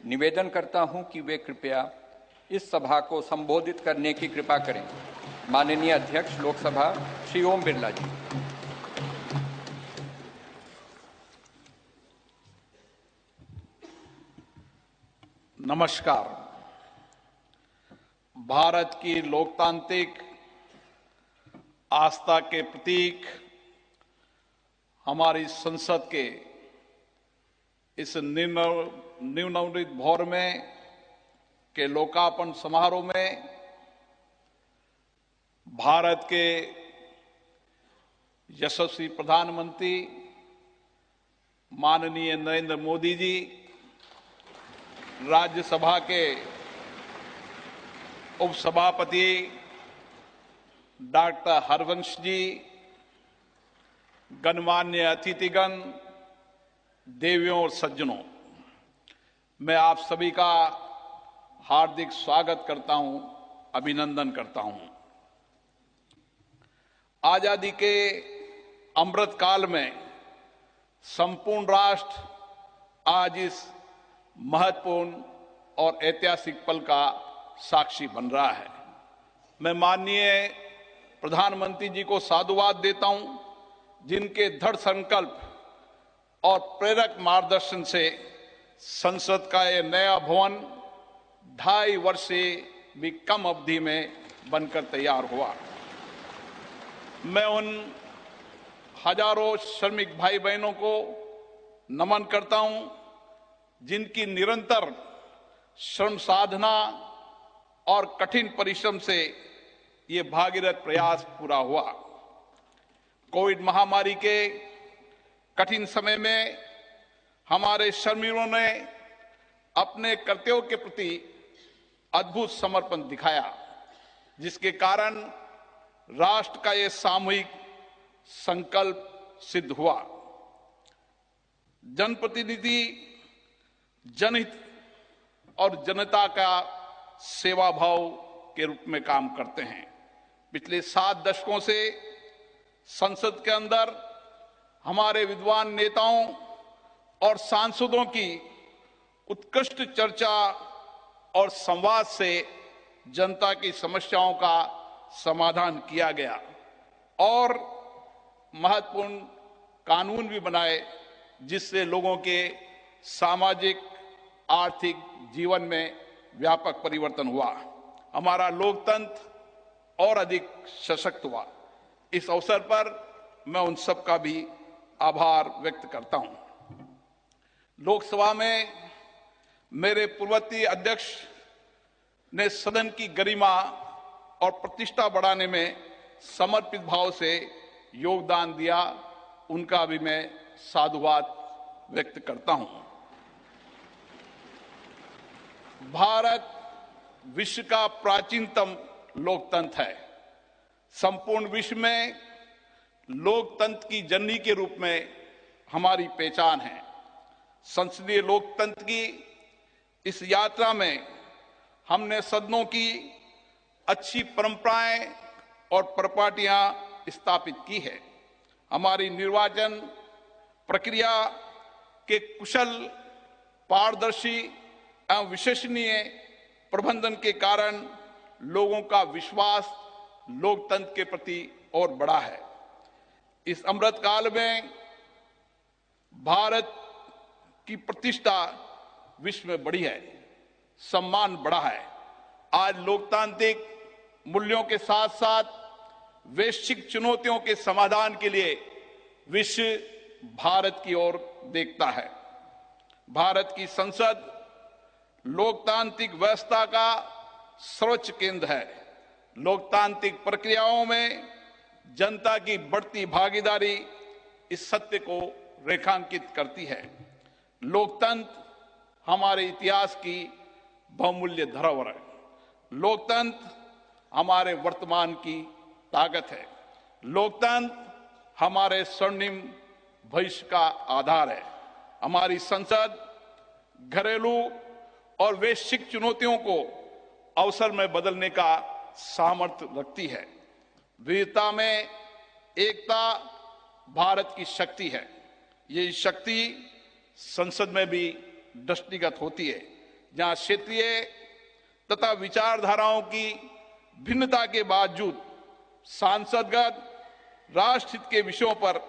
निवेदन करता हूं कि वे कृपया इस सभा को संबोधित करने की कृपा करें। माननीय अध्यक्ष लोकसभा श्री ओम बिरला जी। नमस्कार। भारत की लोकतांत्रिक आस्था के प्रतीक हमारी संसद के इस नवनिर्मित भवन में के लोकार्पण समारोह में भारत के यशस्वी प्रधानमंत्री माननीय नरेंद्र मोदी जी, राज्यसभा के उपसभापति डॉक्टर हरवंश जी, गणमान्य अतिथिगण, देवियों और सज्जनों, मैं आप सभी का हार्दिक स्वागत करता हूं, अभिनंदन करता हूं। आजादी के अमृत काल में संपूर्ण राष्ट्र आज इस महत्वपूर्ण और ऐतिहासिक पल का साक्षी बन रहा है। मैं माननीय प्रधानमंत्री जी को साधुवाद देता हूं, जिनके दृढ़ संकल्प और प्रेरक मार्गदर्शन से संसद का यह नया भवन 2.5 वर्ष से भी कम अवधि में बनकर तैयार हुआ। मैं उन हजारों श्रमिक भाई बहनों को नमन करता हूं, जिनकी निरंतर श्रम साधना और कठिन परिश्रम से ये भागीरथ प्रयास पूरा हुआ। कोविड महामारी के कठिन समय में हमारे श्रमिकों ने अपने कर्तव्यों के प्रति अद्भुत समर्पण दिखाया, जिसके कारण राष्ट्र का ये सामूहिक संकल्प सिद्ध हुआ। जनप्रतिनिधि जनहित और जनता का सेवा भाव के रूप में काम करते हैं। पिछले 7 दशकों से संसद के अंदर हमारे विद्वान नेताओं और सांसदों की उत्कृष्ट चर्चा और संवाद से जनता की समस्याओं का समाधान किया गया और महत्वपूर्ण कानून भी बनाए जिससे लोगों के सामाजिक आर्थिक जीवन में व्यापक परिवर्तन हुआ। हमारा लोकतंत्र और अधिक सशक्त हुआ। इस अवसर पर मैं उन सब का भी आभार व्यक्त करता हूं। लोकसभा में मेरे पूर्ववर्ती अध्यक्ष ने सदन की गरिमा और प्रतिष्ठा बढ़ाने में समर्पित भाव से योगदान दिया, उनका भी मैं साधुवाद व्यक्त करता हूं। भारत विश्व का प्राचीनतम लोकतंत्र है। संपूर्ण विश्व में लोकतंत्र की जननी के रूप में हमारी पहचान है। संसदीय लोकतंत्र की इस यात्रा में हमने सदनों की अच्छी परंपराएं और परिपाटियां स्थापित की है। हमारी निर्वाचन प्रक्रिया के कुशल, पारदर्शी एवं विश्वसनीय प्रबंधन के कारण लोगों का विश्वास लोकतंत्र के प्रति और बढ़ा है। इस अमृत काल में भारत की प्रतिष्ठा विश्व में बढ़ी है, सम्मान बढ़ा है। आज लोकतांत्रिक मूल्यों के साथ साथ वैश्विक चुनौतियों के समाधान के लिए विश्व भारत की ओर देखता है। भारत की संसद लोकतांत्रिक व्यवस्था का सर्वोच्च केंद्र है। लोकतांत्रिक प्रक्रियाओं में जनता की बढ़ती भागीदारी इस सत्य को रेखांकित करती है। लोकतंत्र हमारे इतिहास की बहुमूल्य धरोहर है। लोकतंत्र हमारे वर्तमान की ताकत है। लोकतंत्र हमारे स्वर्णिम भविष्य का आधार है। हमारी संसद घरेलू और वैश्विक चुनौतियों को अवसर में बदलने का सामर्थ्य रखती है। विविधता में एकता भारत की शक्ति है। ये शक्ति संसद में भी दृष्टिगत होती है, जहां क्षेत्रीय तथा विचारधाराओं की भिन्नता के बावजूद सांसदगण राष्ट्रहित के विषयों पर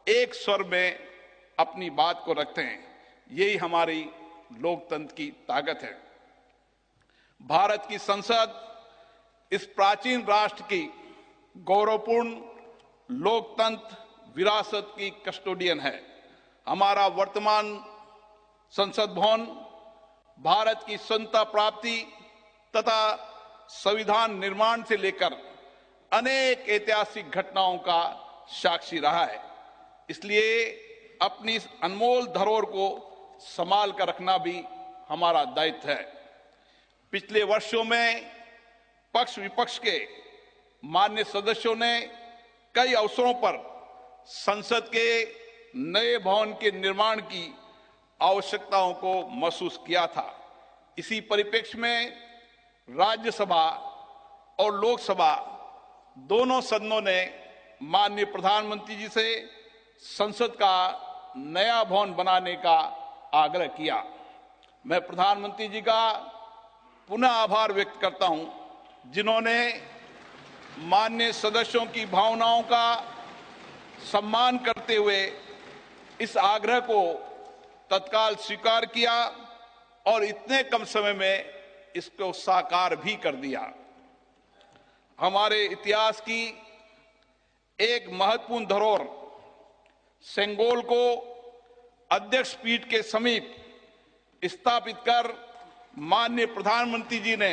एक स्वर में अपनी बात को रखते हैं। यही हमारी लोकतंत्र की ताकत है। भारत की संसद इस प्राचीन राष्ट्र की गौरवपूर्ण लोकतंत्र विरासत की कस्टोडियन है। हमारा वर्तमान संसद भवन भारत की स्वतंत्रता प्राप्ति तथा संविधान निर्माण से लेकर अनेक ऐतिहासिक घटनाओं का साक्षी रहा है। इसलिए अपनी इस अनमोल धरोहर को संभाल कर रखना भी हमारा दायित्व है। पिछले वर्षों में पक्ष विपक्ष के मान्य सदस्यों ने कई अवसरों पर संसद के नए भवन के निर्माण की आवश्यकताओं को महसूस किया था। इसी परिप्रेक्ष्य में राज्यसभा और लोकसभा दोनों सदनों ने माननीय प्रधानमंत्री जी से संसद का नया भवन बनाने का आग्रह किया। मैं प्रधानमंत्री जी का पुनः आभार व्यक्त करता हूं, जिन्होंने माननीय सदस्यों की भावनाओं का सम्मान करते हुए इस आग्रह को तत्काल स्वीकार किया और इतने कम समय में इसको साकार भी कर दिया। हमारे इतिहास की एक महत्वपूर्ण धरोहर सेंगोल को अध्यक्ष पीठ के समीप स्थापित कर माननीय प्रधानमंत्री जी ने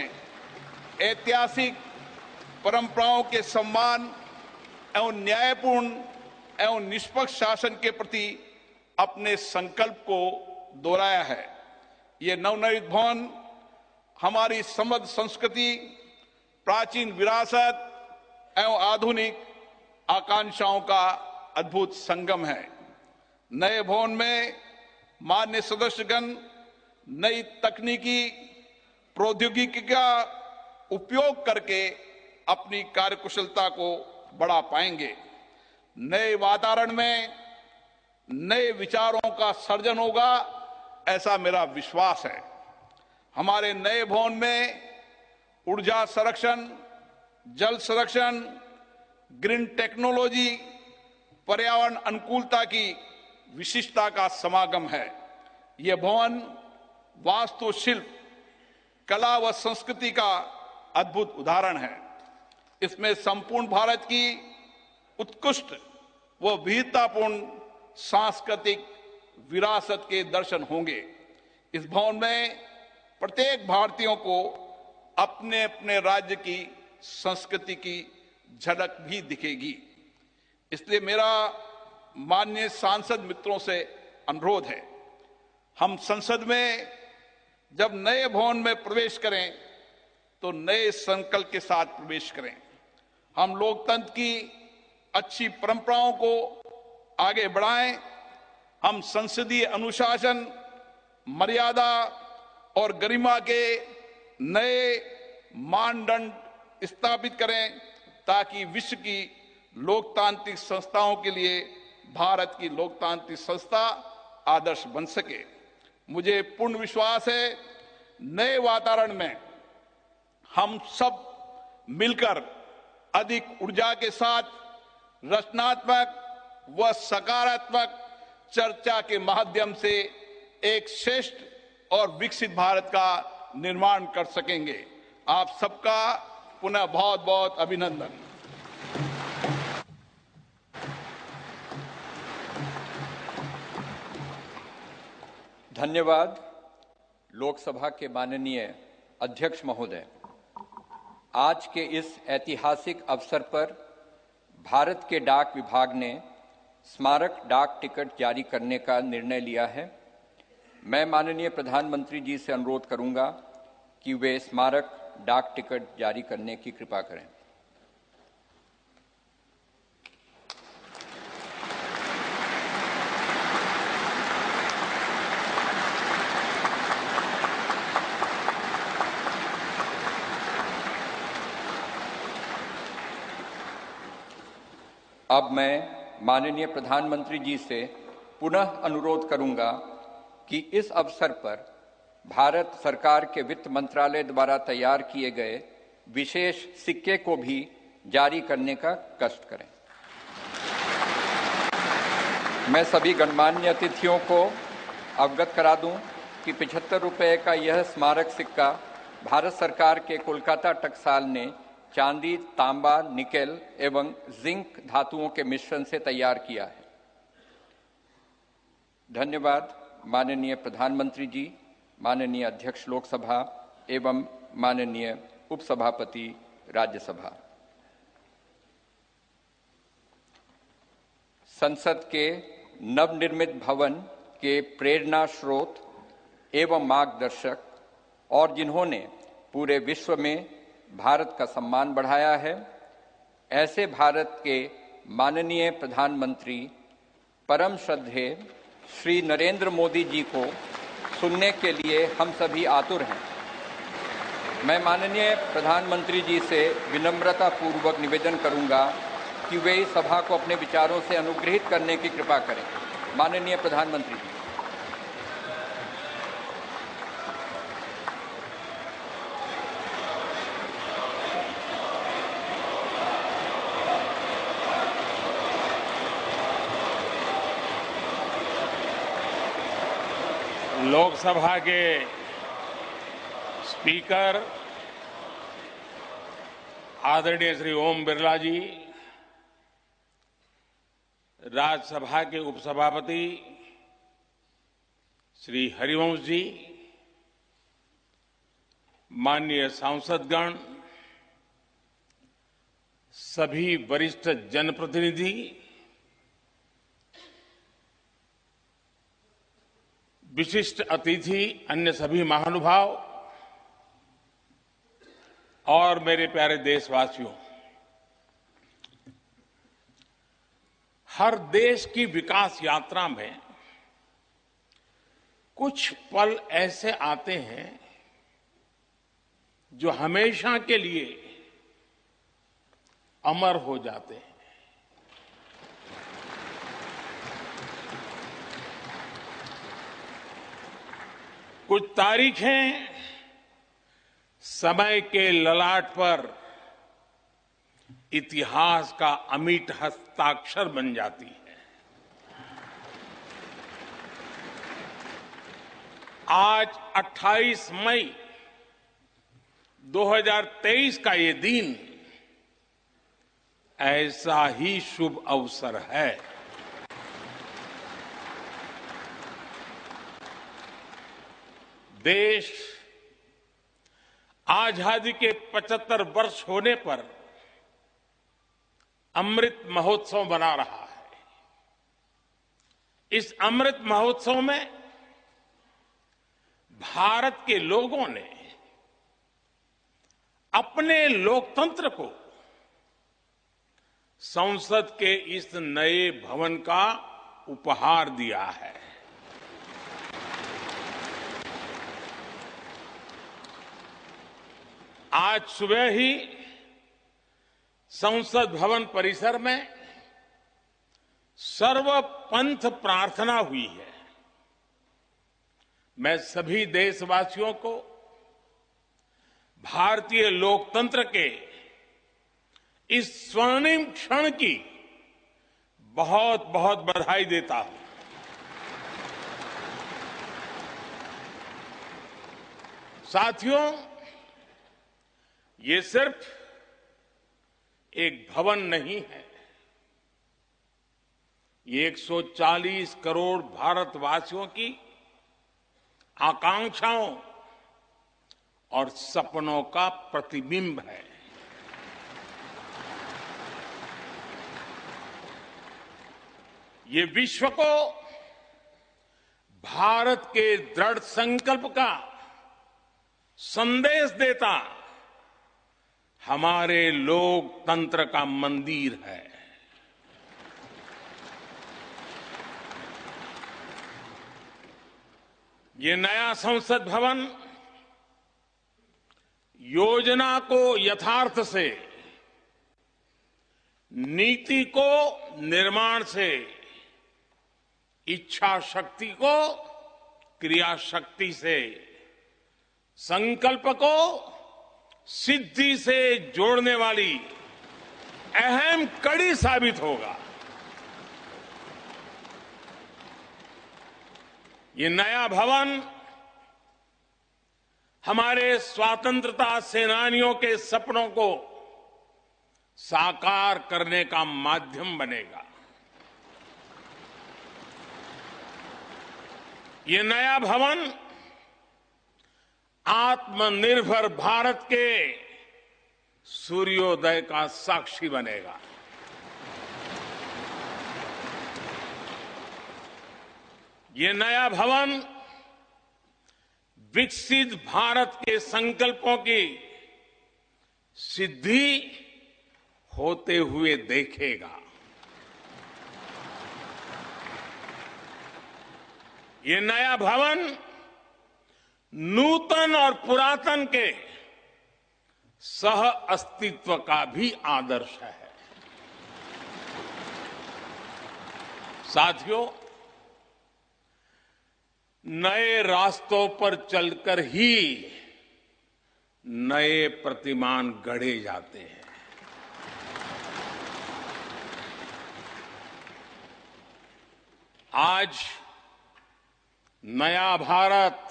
ऐतिहासिक परंपराओं के सम्मान एवं न्यायपूर्ण एवं निष्पक्ष शासन के प्रति अपने संकल्प को दोहराया है। ये नवनिर्मित भवन हमारी समृद्ध संस्कृति, प्राचीन विरासत एवं आधुनिक आकांक्षाओं का अद्भुत संगम है। नए भवन में माननीय सदस्यगण नई तकनीकी प्रौद्योगिकी का उपयोग करके अपनी कार्यकुशलता को बढ़ा पाएंगे। नए वातावरण में नए विचारों का सर्जन होगा, ऐसा मेरा विश्वास है। हमारे नए भवन में ऊर्जा संरक्षण, जल संरक्षण, ग्रीन टेक्नोलॉजी, पर्यावरण अनुकूलता की विशिष्टता का समागम है। यह भवन वास्तुशिल्प, कला व संस्कृति का अद्भुत उदाहरण है। इसमें संपूर्ण भारत की उत्कृष्ट व विविधतापूर्ण सांस्कृतिक विरासत के दर्शन होंगे। इस भवन में प्रत्येक भारतीयों को अपने अपने राज्य की संस्कृति की झलक भी दिखेगी। इसलिए मेरा माननीय सांसद मित्रों से अनुरोध है, हम संसद में जब नए भवन में प्रवेश करें तो नए संकल्प के साथ प्रवेश करें। हम लोकतंत्र की अच्छी परंपराओं को आगे बढ़ाएं। हम संसदीय अनुशासन, मर्यादा और गरिमा के नए मानदंड स्थापित करें ताकि विश्व की लोकतांत्रिक संस्थाओं के लिए भारत की लोकतांत्रिक संस्था आदर्श बन सके। मुझे पूर्ण विश्वास है, नए वातावरण में हम सब मिलकर अधिक ऊर्जा के साथ रचनात्मक व सकारात्मक चर्चा के माध्यम से एक श्रेष्ठ और विकसित भारत का निर्माण कर सकेंगे। आप सबका पुनः बहुत बहुत अभिनंदन। धन्यवाद। लोकसभा के माननीय अध्यक्ष महोदय, आज के इस ऐतिहासिक अवसर पर भारत के डाक विभाग ने स्मारक डाक टिकट जारी करने का निर्णय लिया है। मैं माननीय प्रधानमंत्री जी से अनुरोध करूंगा कि वे स्मारक डाक टिकट जारी करने की कृपा करें। अब मैं माननीय प्रधानमंत्री जी से पुनः अनुरोध करूंगा कि इस अवसर पर भारत सरकार के वित्त मंत्रालय द्वारा तैयार किए गए विशेष सिक्के को भी जारी करने का कष्ट करें। मैं सभी गणमान्य अतिथियों को अवगत करा दूं कि 75 रुपये का यह स्मारक सिक्का भारत सरकार के कोलकाता टकसाल ने चांदी, तांबा, निकेल एवं जिंक धातुओं के मिश्रण से तैयार किया है। धन्यवाद माननीय प्रधानमंत्री जी, माननीय अध्यक्ष लोकसभा एवं माननीय उपसभापति राज्यसभा। संसद के नवनिर्मित भवन के प्रेरणा स्रोत एवं मार्गदर्शक और जिन्होंने पूरे विश्व में भारत का सम्मान बढ़ाया है, ऐसे भारत के माननीय प्रधानमंत्री परम श्रद्धेय श्री नरेंद्र मोदी जी को सुनने के लिए हम सभी आतुर हैं। मैं माननीय प्रधानमंत्री जी से विनम्रता पूर्वक निवेदन करूंगा कि वे इस सभा को अपने विचारों से अनुग्रहित करने की कृपा करें। माननीय प्रधानमंत्री जी। लोकसभा के स्पीकर आदरणीय श्री ओम बिरला जी, राज्यसभा के उपसभापति श्री हरिवंश जी, माननीय सांसदगण, सभी वरिष्ठ जनप्रतिनिधि, विशिष्ट अतिथि, अन्य सभी महानुभाव और मेरे प्यारे देशवासियों, हर देश की विकास यात्रा में कुछ पल ऐसे आते हैं जो हमेशा के लिए अमर हो जाते हैं। कुछ तारीखें समय के ललाट पर इतिहास का अमिट हस्ताक्षर बन जाती है। आज 28 मई 2023 का ये दिन ऐसा ही शुभ अवसर है। देश आजादी के 75 वर्ष होने पर अमृत महोत्सव मना रहा है। इस अमृत महोत्सव में भारत के लोगों ने अपने लोकतंत्र को संसद के इस नए भवन का उपहार दिया है। आज सुबह ही संसद भवन परिसर में सर्वपंथ प्रार्थना हुई है। मैं सभी देशवासियों को भारतीय लोकतंत्र के इस स्वर्णिम क्षण की बहुत बहुत बधाई देता हूं। साथियों, ये सिर्फ एक भवन नहीं है, ये 140 करोड़ भारतवासियों की आकांक्षाओं और सपनों का प्रतिबिंब है। ये विश्व को भारत के दृढ़ संकल्प का संदेश देता हमारे लोकतंत्र का मंदिर है। ये नया संसद भवन योजना को यथार्थ से, नीति को निर्माण से, इच्छा शक्ति को क्रिया शक्ति से, संकल्प को सिद्धि से जोड़ने वाली अहम कड़ी साबित होगा। ये नया भवन हमारे स्वतंत्रता सेनानियों के सपनों को साकार करने का माध्यम बनेगा। ये नया भवन आत्मनिर्भर भारत के सूर्योदय का साक्षी बनेगा। ये नया भवन विकसित भारत के संकल्पों की सिद्धि होते हुए देखेगा। ये नया भवन नूतन और पुरातन के सह अस्तित्व का भी आदर्श है। साथियों, नए रास्तों पर चलकर ही नए प्रतिमान गढ़े जाते हैं। आज नया भारत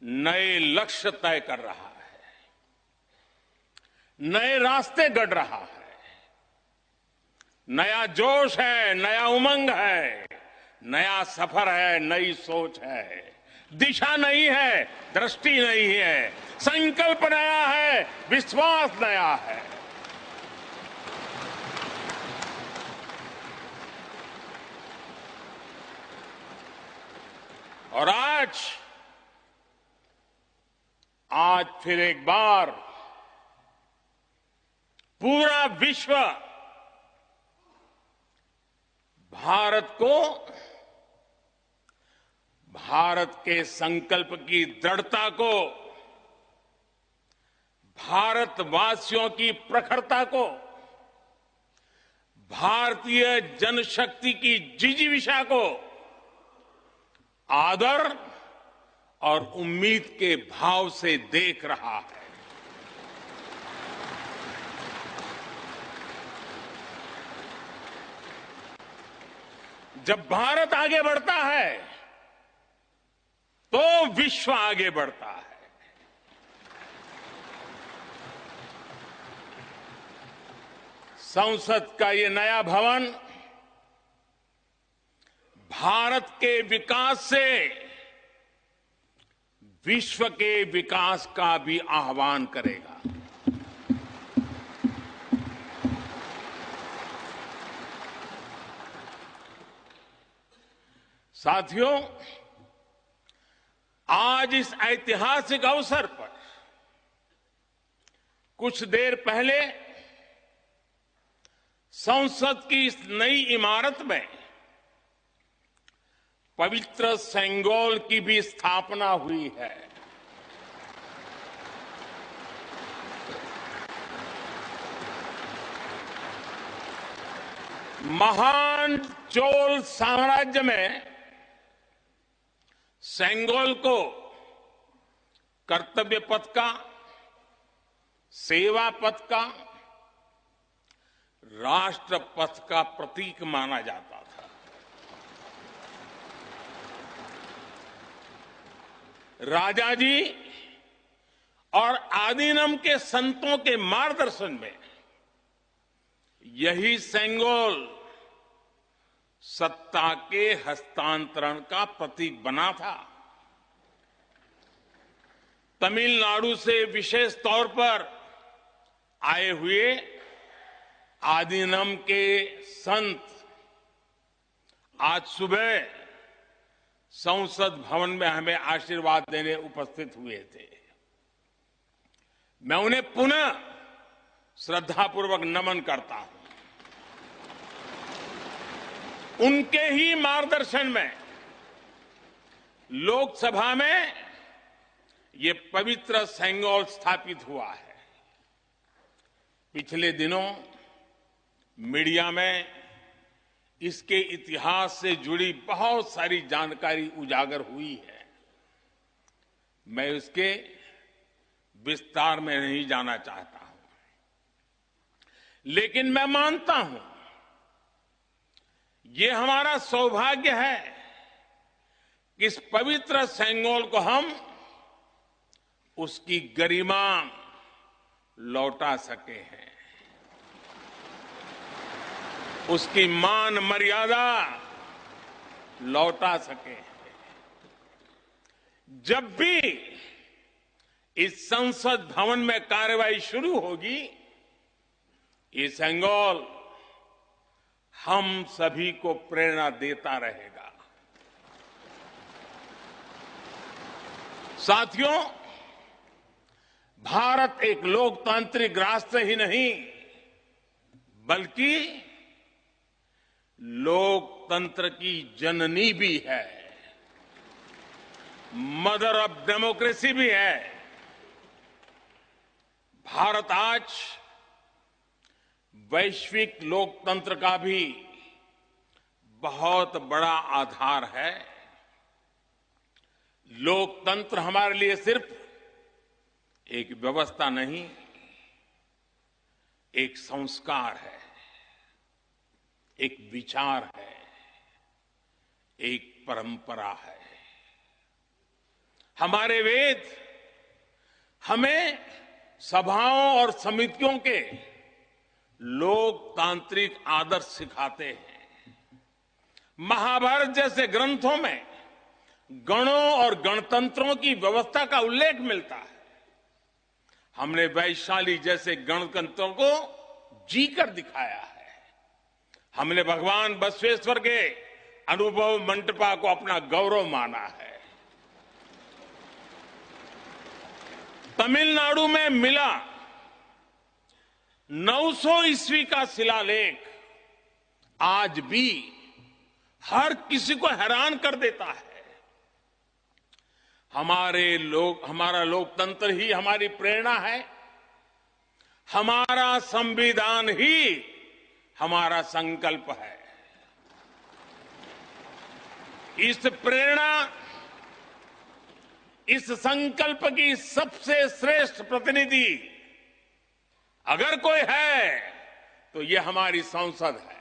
नए लक्ष्य तय कर रहा है, नए रास्ते गढ़ रहा है। नया जोश है, नया उमंग है, नया सफर है, नई सोच है। दिशा नई है, दृष्टि नई है, संकल्प नया है, विश्वास नया है। और आज फिर एक बार पूरा विश्व भारत को, भारत के संकल्प की दृढ़ता को, भारतवासियों की प्रखरता को, भारतीय जनशक्ति की जिजीविषा को आदर और उम्मीद के भाव से देख रहा है। जब भारत आगे बढ़ता है तो विश्व आगे बढ़ता है। संसद का ये नया भवन भारत के विकास से विश्व के विकास का भी आह्वान करेगा। साथियों, आज इस ऐतिहासिक अवसर पर कुछ देर पहले संसद की इस नई इमारत में पवित्र सेंगोल की भी स्थापना हुई है। महान चोल साम्राज्य में सेंगोल को कर्तव्य पथ का, सेवा पथ का, राष्ट्र पथ का प्रतीक माना जाता था। राजा जी और आदीनम के संतों के मार्गदर्शन में यही सेंगोल सत्ता के हस्तांतरण का प्रतीक बना था। तमिलनाडु से विशेष तौर पर आए हुए आदीनम के संत आज सुबह संसद भवन में हमें आशीर्वाद देने उपस्थित हुए थे। मैं उन्हें पुनः श्रद्धापूर्वक नमन करता हूं। उनके ही मार्गदर्शन में लोकसभा में ये पवित्र सेंगोल स्थापित हुआ है। पिछले दिनों मीडिया में इसके इतिहास से जुड़ी बहुत सारी जानकारी उजागर हुई है। मैं इसके विस्तार में नहीं जाना चाहता हूं, लेकिन मैं मानता हूं ये हमारा सौभाग्य है कि इस पवित्र सेंगोल को हम उसकी गरिमा लौटा सके हैं, उसकी मान मर्यादा लौटा सके हैं। जब भी इस संसद भवन में कार्रवाई शुरू होगी, ये सेंगोल हम सभी को प्रेरणा देता रहेगा। साथियों, भारत एक लोकतांत्रिक राष्ट्र ही नहीं बल्कि लोकतंत्र की जननी भी है, मदर ऑफ डेमोक्रेसी भी है। भारत आज वैश्विक लोकतंत्र का भी बहुत बड़ा आधार है। लोकतंत्र हमारे लिए सिर्फ एक व्यवस्था नहीं, एक संस्कार है, एक विचार है, एक परंपरा है। हमारे वेद हमें सभाओं और समितियों के लोकतांत्रिक आदर्श सिखाते हैं। महाभारत जैसे ग्रंथों में गणों और गणतंत्रों की व्यवस्था का उल्लेख मिलता है। हमने वैशाली जैसे गणतंत्रों को जीकर दिखाया है। हमने भगवान बसवेश्वर के अनुभव मंटपा को अपना गौरव माना है। तमिलनाडु में मिला 900 ईस्वी का शिलालेख आज भी हर किसी को हैरान कर देता है। हमारा लोकतंत्र ही हमारी प्रेरणा है। हमारा संविधान ही हमारा संकल्प है। इस प्रेरणा, इस संकल्प की सबसे श्रेष्ठ प्रतिनिधि अगर कोई है तो ये हमारी संसद है।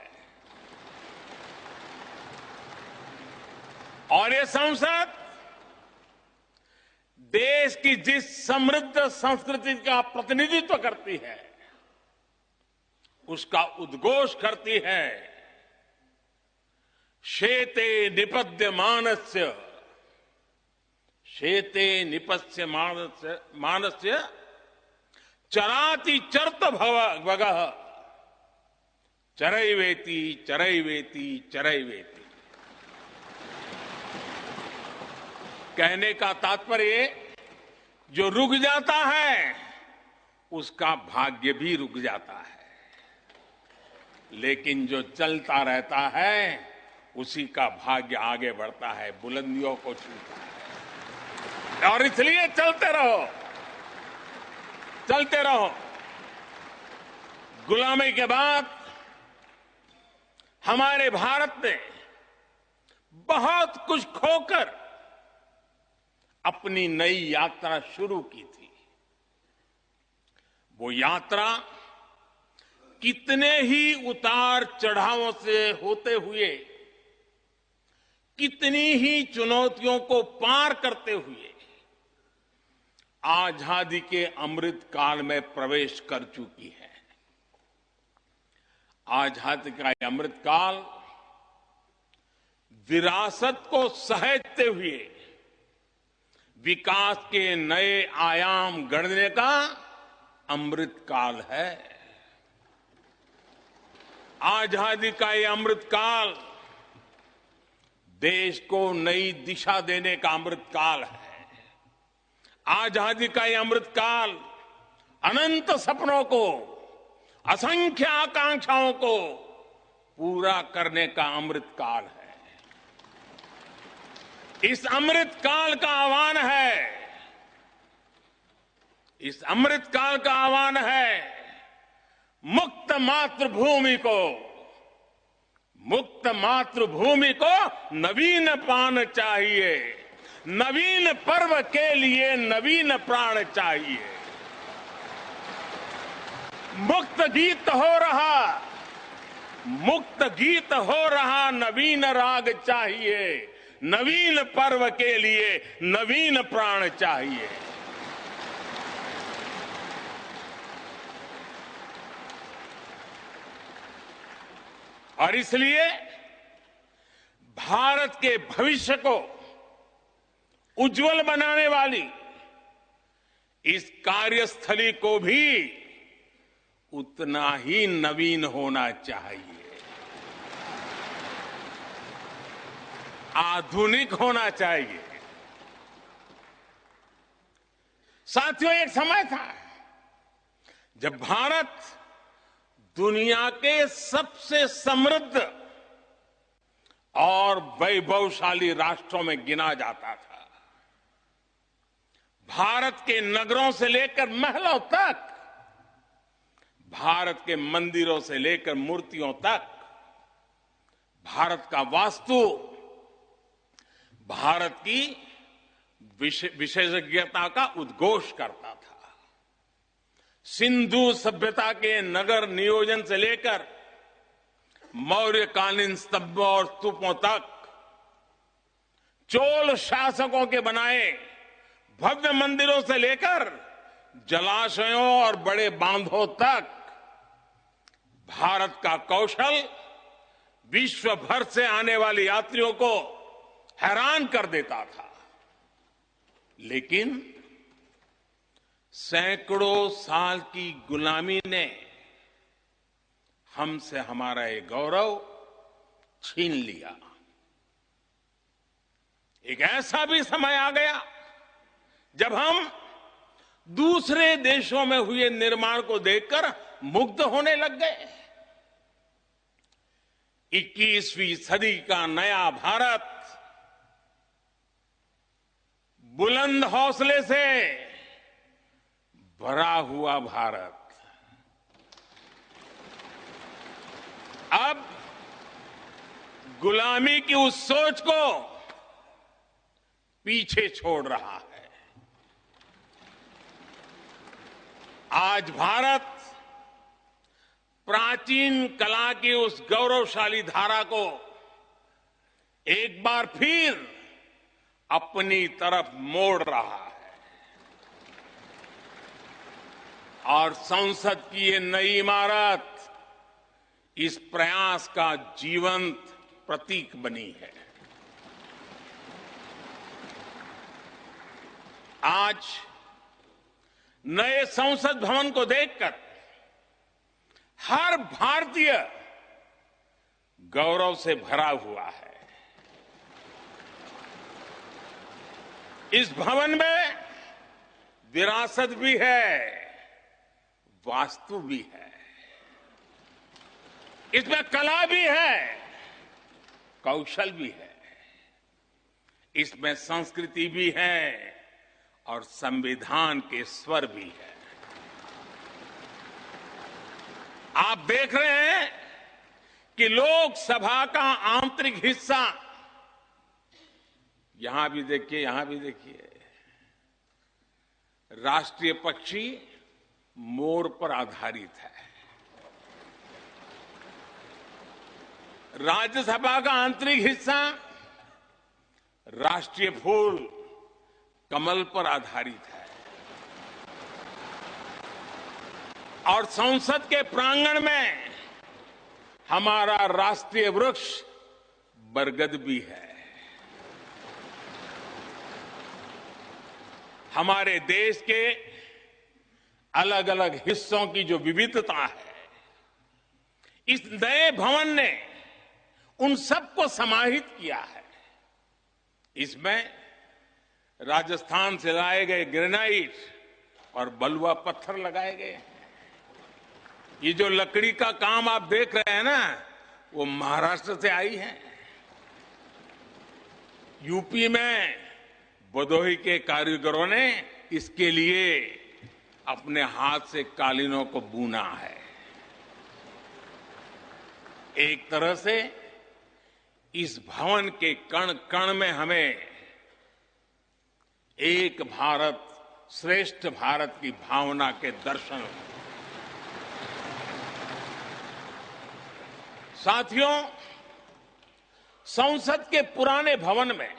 और ये संसद देश की जिस समृद्ध संस्कृति का प्रतिनिधित्व करती है, उसका उद्घोष करती है। शेते निपद्यमानस्य, शेते निपस्य मानस्य चराति चर्त भगः चरैवेति चरैवेति चरैवेति। कहने का तात्पर्य, जो रुक जाता है उसका भाग्य भी रुक जाता है, लेकिन जो चलता रहता है उसी का भाग्य आगे बढ़ता है, बुलंदियों को छूता है। और इसलिए चलते रहो, चलते रहो। गुलामी के बाद हमारे भारत ने बहुत कुछ खोकर अपनी नई यात्रा शुरू की थी। वो यात्रा कितने ही उतार चढ़ावों से होते हुए, कितनी ही चुनौतियों को पार करते हुए आजादी के अमृत काल में प्रवेश कर चुकी है। आजादी का अमृत काल विरासत को सहेजते हुए विकास के नए आयाम गढ़ने का अमृत काल है। आजादी का ये अमृत काल देश को नई दिशा देने का अमृत काल है। आजादी का ये अमृत काल अनंत सपनों को, असंख्य आकांक्षाओं को पूरा करने का अमृत काल है। इस अमृत काल का आह्वान है, इस अमृत काल का आह्वान है मुक्त मातृभूमि को, मुक्त मातृभूमि को नवीन पान चाहिए, नवीन पर्व के लिए नवीन प्राण चाहिए। मुक्त गीत हो रहा, मुक्त गीत हो रहा नवीन राग चाहिए, नवीन पर्व के लिए नवीन प्राण चाहिए। और इसलिए भारत के भविष्य को उज्जवल बनाने वाली इस कार्यस्थली को भी उतना ही नवीन होना चाहिए, आधुनिक होना चाहिए। साथियों, एक समय था जब भारत दुनिया के सबसे समृद्ध और वैभवशाली राष्ट्रों में गिना जाता था। भारत के नगरों से लेकर महलों तक, भारत के मंदिरों से लेकर मूर्तियों तक, भारत का वास्तु भारत की विशेषज्ञता का उद्घोष करता था। सिंधु सभ्यता के नगर नियोजन से लेकर मौर्यकालीन स्तंभों और स्तूपों तक, चोल शासकों के बनाए भव्य मंदिरों से लेकर जलाशयों और बड़े बांधों तक, भारत का कौशल विश्व भर से आने वाले यात्रियों को हैरान कर देता था। लेकिन सैकड़ों साल की गुलामी ने हमसे हमारा ये गौरव छीन लिया। एक ऐसा भी समय आ गया जब हम दूसरे देशों में हुए निर्माण को देखकर मुग्ध होने लग गए। 21वीं सदी का नया भारत बुलंद हौसले से भरा हुआ भारत अब गुलामी की उस सोच को पीछे छोड़ रहा है। आज भारत प्राचीन कला की उस गौरवशाली धारा को एक बार फिर अपनी तरफ मोड़ रहा है और संसद की ये नई इमारत इस प्रयास का जीवंत प्रतीक बनी है। आज नए संसद भवन को देखकर हर भारतीय गौरव से भरा हुआ है। इस भवन में विरासत भी है, वास्तु भी है, इसमें कला भी है, कौशल भी है, इसमें संस्कृति भी है और संविधान के स्वर भी है। आप देख रहे हैं कि लोकसभा का आंतरिक हिस्सा, यहां भी देखिए, यहां भी देखिए, राष्ट्रीय पक्षी मोर पर आधारित है। राज्यसभा का आंतरिक हिस्सा राष्ट्रीय फूल कमल पर आधारित है और संसद के प्रांगण में हमारा राष्ट्रीय वृक्ष बरगद भी है। हमारे देश के अलग अलग हिस्सों की जो विविधता है, इस नए भवन ने उन सबको समाहित किया है। इसमें राजस्थान से लाए गए ग्रेनाइट और बलुआ पत्थर लगाए गए हैं। ये जो लकड़ी का काम आप देख रहे हैं ना, वो महाराष्ट्र से आई है। यूपी में भदोही के कारीगरों ने इसके लिए अपने हाथ से कालीनों को बुना है। एक तरह से इस भवन के कण कण में हमें एक भारत श्रेष्ठ भारत की भावना के दर्शन हुए। साथियों, संसद के पुराने भवन में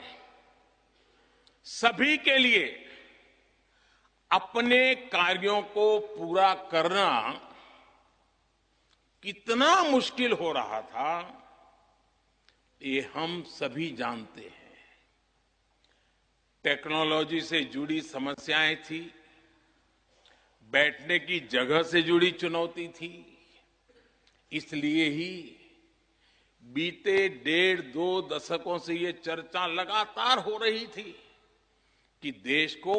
सभी के लिए अपने कार्यों को पूरा करना कितना मुश्किल हो रहा था, ये हम सभी जानते हैं। टेक्नोलॉजी से जुड़ी समस्याएं थी, बैठने की जगह से जुड़ी चुनौती थी। इसलिए ही बीते 1.5-2 दशकों से ये चर्चा लगातार हो रही थी कि देश को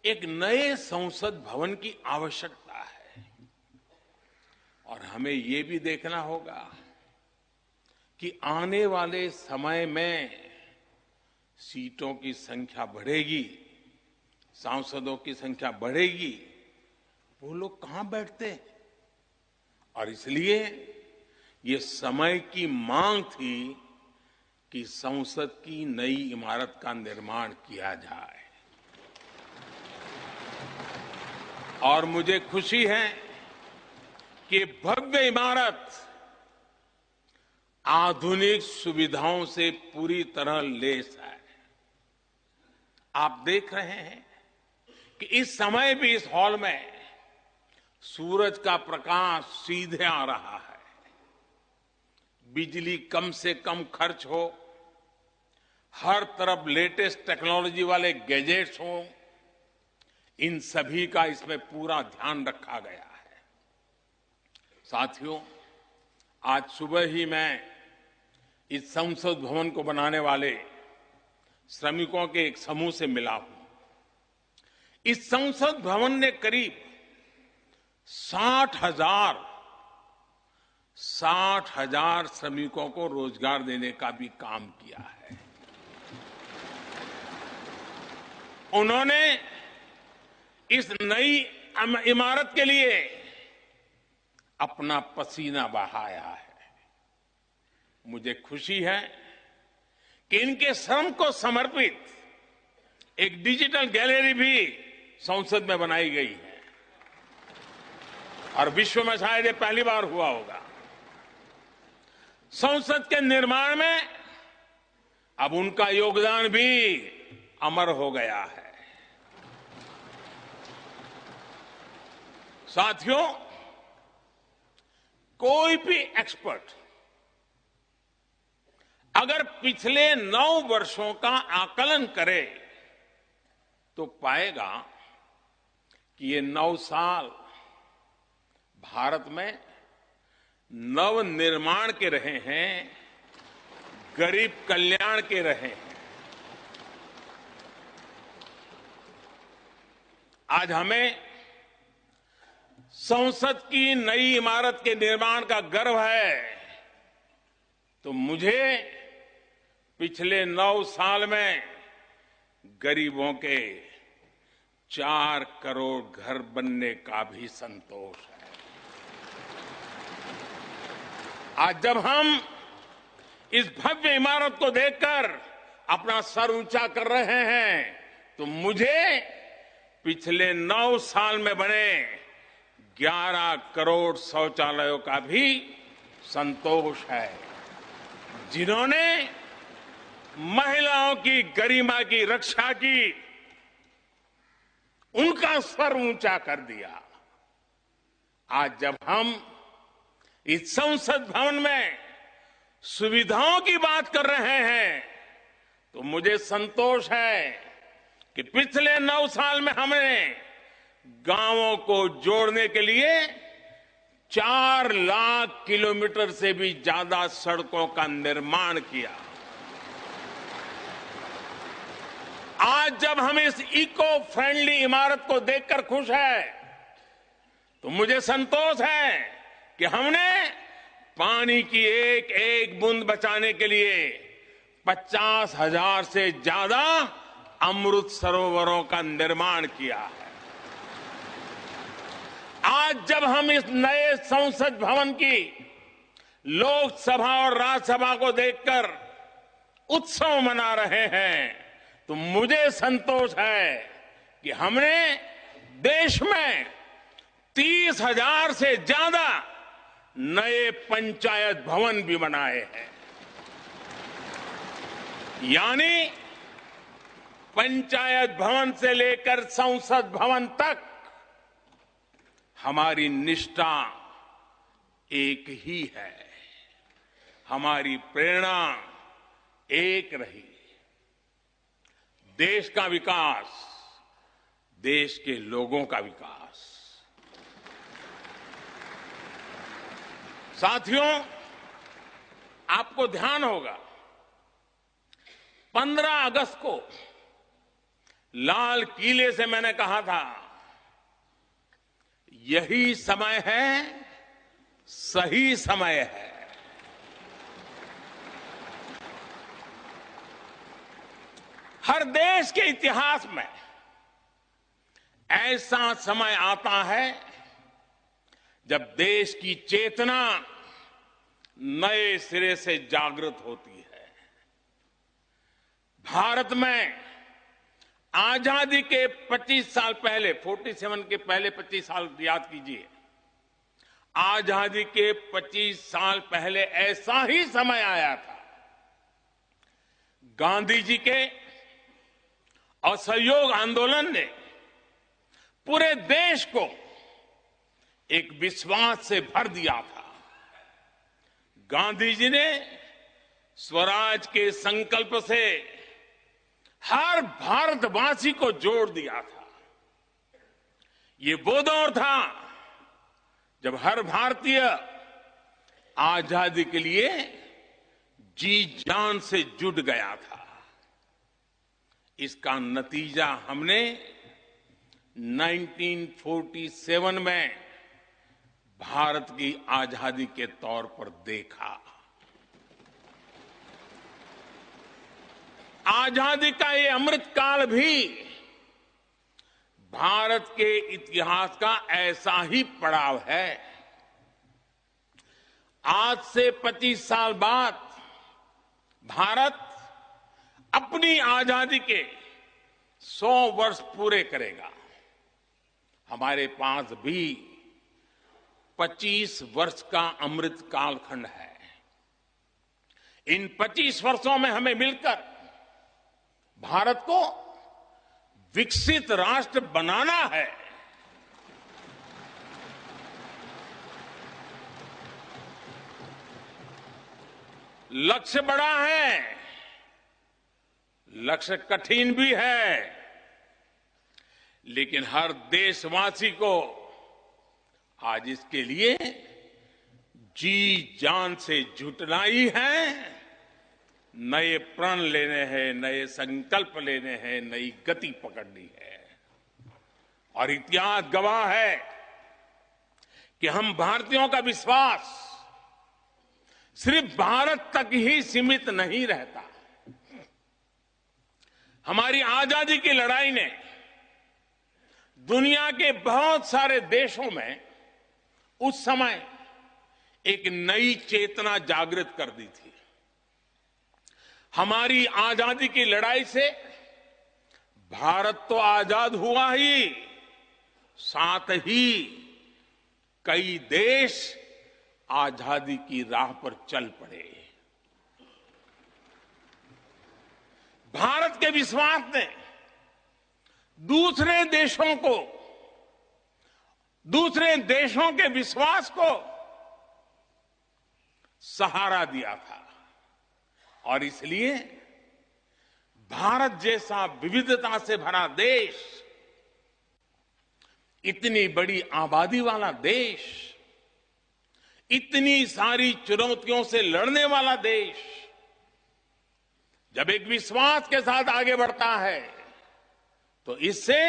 एक नए संसद भवन की आवश्यकता है। और हमें ये भी देखना होगा कि आने वाले समय में सीटों की संख्या बढ़ेगी, सांसदों की संख्या बढ़ेगी, वो लोग कहां बैठते हैं? और इसलिए ये समय की मांग थी कि संसद की नई इमारत का निर्माण किया जाए। और मुझे खुशी है कि भव्य इमारत आधुनिक सुविधाओं से पूरी तरह लैस है। आप देख रहे हैं कि इस समय भी इस हॉल में सूरज का प्रकाश सीधे आ रहा है, बिजली कम से कम खर्च हो, हर तरफ लेटेस्ट टेक्नोलॉजी वाले गैजेट्स हों, इन सभी का इसमें पूरा ध्यान रखा गया है। साथियों, आज सुबह ही मैं इस संसद भवन को बनाने वाले श्रमिकों के एक समूह से मिला हूं। इस संसद भवन ने करीब 60,000 श्रमिकों को रोजगार देने का भी काम किया है। उन्होंने इस नई इमारत के लिए अपना पसीना बहाया है। मुझे खुशी है कि इनके श्रम को समर्पित एक डिजिटल गैलरी भी संसद में बनाई गई है। और विश्व में शायद ये पहली बार हुआ होगा। संसद के निर्माण में अब उनका योगदान भी अमर हो गया है। साथियों, कोई भी एक्सपर्ट अगर पिछले 9 वर्षों का आकलन करे तो पाएगा कि ये 9 साल भारत में नव निर्माण के रहे हैं, गरीब कल्याण के रहे हैं। आज हमें संसद की नई इमारत के निर्माण का गर्व है, तो मुझे पिछले 9 साल में गरीबों के 4 करोड़ घर बनने का भी संतोष है। आज जब हम इस भव्य इमारत को देखकर अपना सर ऊंचा कर रहे हैं, तो मुझे पिछले 9 साल में बने 11 करोड़ शौचालयों का भी संतोष है, जिन्होंने महिलाओं की गरिमा की रक्षा की, उनका सर ऊंचा कर दिया। आज जब हम इस संसद भवन में सुविधाओं की बात कर रहे हैं, तो मुझे संतोष है कि पिछले 9 साल में हमने गांवों को जोड़ने के लिए 4 लाख किलोमीटर से भी ज्यादा सड़कों का निर्माण किया। आज जब हम इस इको फ्रेंडली इमारत को देखकर खुश है, तो मुझे संतोष है कि हमने पानी की एक एक बूंद बचाने के लिए 50,000 से ज्यादा अमृत सरोवरों का निर्माण किया है। आज जब हम इस नए संसद भवन की लोकसभा और राज्यसभा को देखकर उत्सव मना रहे हैं, तो मुझे संतोष है कि हमने देश में 30,000 से ज्यादा नए पंचायत भवन भी बनाए हैं। यानी पंचायत भवन से लेकर संसद भवन तक हमारी निष्ठा एक ही है, हमारी प्रेरणा एक रही। देश का विकास, देश के लोगों का विकास। साथियों, आपको ध्यान होगा 15 अगस्त को लाल किले से मैंने कहा था, यही समय है, सही समय है। हर देश के इतिहास में ऐसा समय आता है जब देश की चेतना नए सिरे से जागृत होती है। भारत में आजादी के 25 साल पहले, 47 के पहले 25 साल याद कीजिए, आजादी के 25 साल पहले ऐसा ही समय आया था। गांधी जी के असहयोग आंदोलन ने पूरे देश को एक विश्वास से भर दिया था। गांधी जी ने स्वराज के संकल्प से हर भारतवासी को जोड़ दिया था। ये वो दौर था जब हर भारतीय आजादी के लिए जी जान से जुट गया था। इसका नतीजा हमने 1947 में भारत की आजादी के तौर पर देखा। आजादी का ये अमृत काल भी भारत के इतिहास का ऐसा ही पड़ाव है। आज से 25 साल बाद भारत अपनी आजादी के 100 वर्ष पूरे करेगा। हमारे पास भी 25 वर्ष का अमृत कालखंड है। इन 25 वर्षों में हमें मिलकर भारत को विकसित राष्ट्र बनाना है। लक्ष्य बड़ा है, लक्ष्य कठिन भी है, लेकिन हर देशवासी को आज इसके लिए जी जान से जुटना ही है। नए प्रण लेने हैं, नए संकल्प लेने हैं, नई गति पकड़नी है। और इतिहास गवाह है कि हम भारतीयों का विश्वास सिर्फ भारत तक ही सीमित नहीं रहता। हमारी आजादी की लड़ाई ने दुनिया के बहुत सारे देशों में उस समय एक नई चेतना जागृत कर दी थी। हमारी आजादी की लड़ाई से भारत तो आजाद हुआ ही, साथ ही कई देश आजादी की राह पर चल पड़े। भारत के विश्वास ने दूसरे देशों के विश्वास को सहारा दिया था। और इसलिए भारत जैसा विविधता से भरा देश, इतनी बड़ी आबादी वाला देश, इतनी सारी चुनौतियों से लड़ने वाला देश जब एक विश्वास के साथ आगे बढ़ता है तो इससे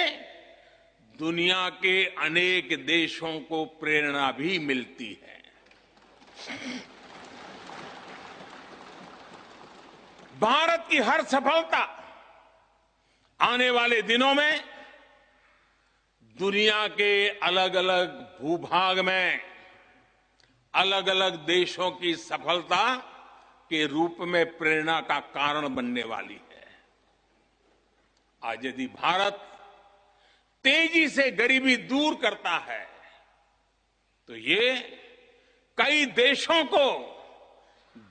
दुनिया के अनेक देशों को प्रेरणा भी मिलती है। भारत की हर सफलता आने वाले दिनों में दुनिया के अलग अलग भूभाग में अलग अलग देशों की सफलता के रूप में प्रेरणा का कारण बनने वाली है। आज यदि भारत तेजी से गरीबी दूर करता है तो ये कई देशों को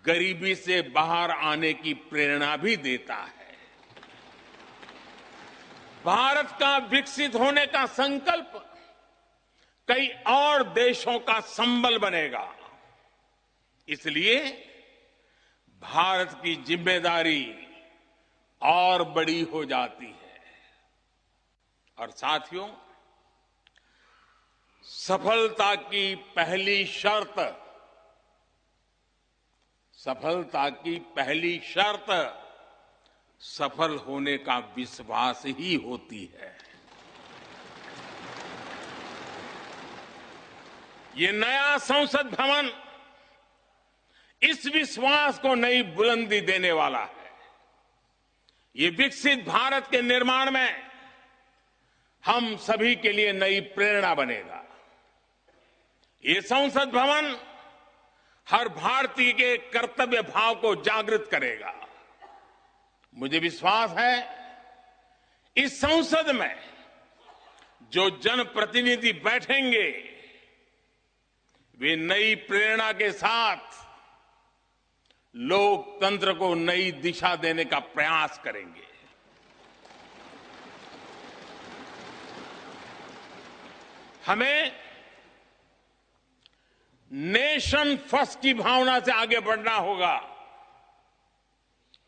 गरीबी से बाहर आने की प्रेरणा भी देता है। भारत का विकसित होने का संकल्प कई और देशों का संबल बनेगा। इसलिए भारत की जिम्मेदारी और बड़ी हो जाती है। और साथियों, सफलता की पहली शर्त सफल होने का विश्वास ही होती है। ये नया संसद भवन इस विश्वास को नई बुलंदी देने वाला है। ये विकसित भारत के निर्माण में हम सभी के लिए नई प्रेरणा बनेगा। ये संसद भवन हर भारतीय के कर्तव्य भाव को जागृत करेगा। मुझे विश्वास है इस संसद में जो जनप्रतिनिधि बैठेंगे वे नई प्रेरणा के साथ लोकतंत्र को नई दिशा देने का प्रयास करेंगे। हमें नेशन फर्स्ट की भावना से आगे बढ़ना होगा।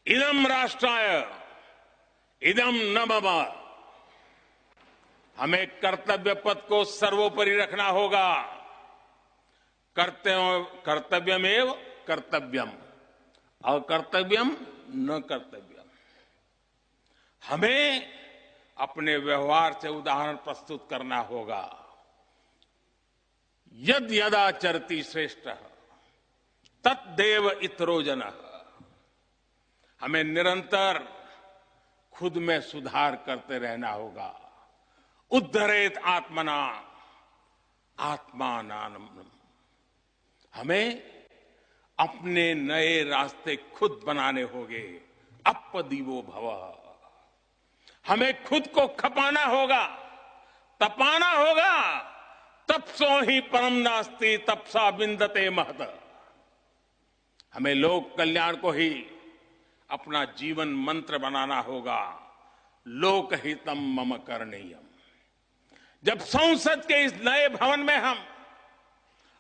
इदम राष्ट्राय इदम न मम। हमें कर्तव्य पथ को सर्वोपरि रखना होगा। कर्तव्यमेव कर्तव्यम, अकर्तव्यम न कर्तव्यम। हमें अपने व्यवहार से उदाहरण प्रस्तुत करना होगा। यद यदाचरति श्रेष्ठः तद्देव इतरो जनः। हमें निरंतर खुद में सुधार करते रहना होगा। उद्धरेत आत्मना आत्मानानम। हमें अपने नए रास्ते खुद बनाने होंगे। अपदीवो भव। हमें खुद को खपाना होगा, तपाना होगा, तपसो ही परम नास्ति तपसा विंदते महत। हमें लोक कल्याण को ही अपना जीवन मंत्र बनाना होगा। लोकहितम मम करणीयम। जब संसद के इस नए भवन में हम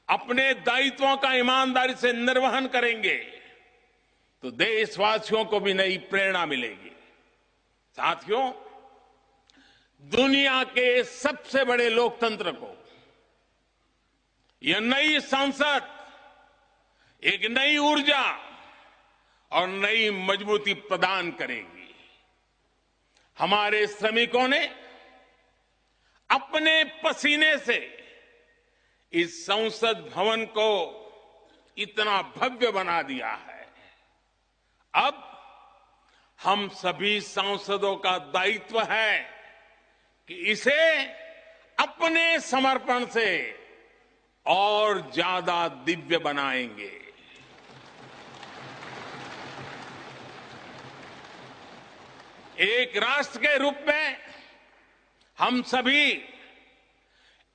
अपने दायित्वों का ईमानदारी से निर्वहन करेंगे तो देशवासियों को भी नई प्रेरणा मिलेगी। साथियों, दुनिया के सबसे बड़े लोकतंत्र को यह नई संसद एक नई ऊर्जा और नई मजबूती प्रदान करेगी। हमारे श्रमिकों ने अपने पसीने से इस संसद भवन को इतना भव्य बना दिया है। अब हम सभी सांसदों का दायित्व है कि इसे अपने समर्पण से और ज्यादा दिव्य बनाएंगे। एक राष्ट्र के रूप में हम सभी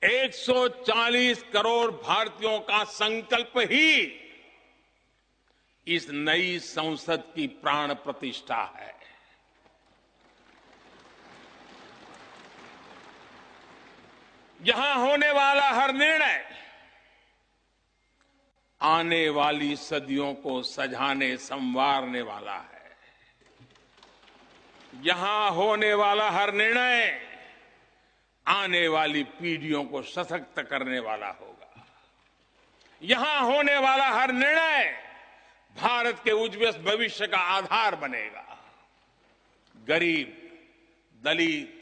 140 करोड़ भारतीयों का संकल्प ही इस नई संसद की प्राण प्रतिष्ठा है। यहां होने वाला हर निर्णय आने वाली सदियों को सजाने संवारने वाला है। यहां होने वाला हर निर्णय आने वाली पीढ़ियों को सशक्त करने वाला होगा। यहां होने वाला हर निर्णय भारत के उज्ज्वल भविष्य का आधार बनेगा। गरीब, दलित,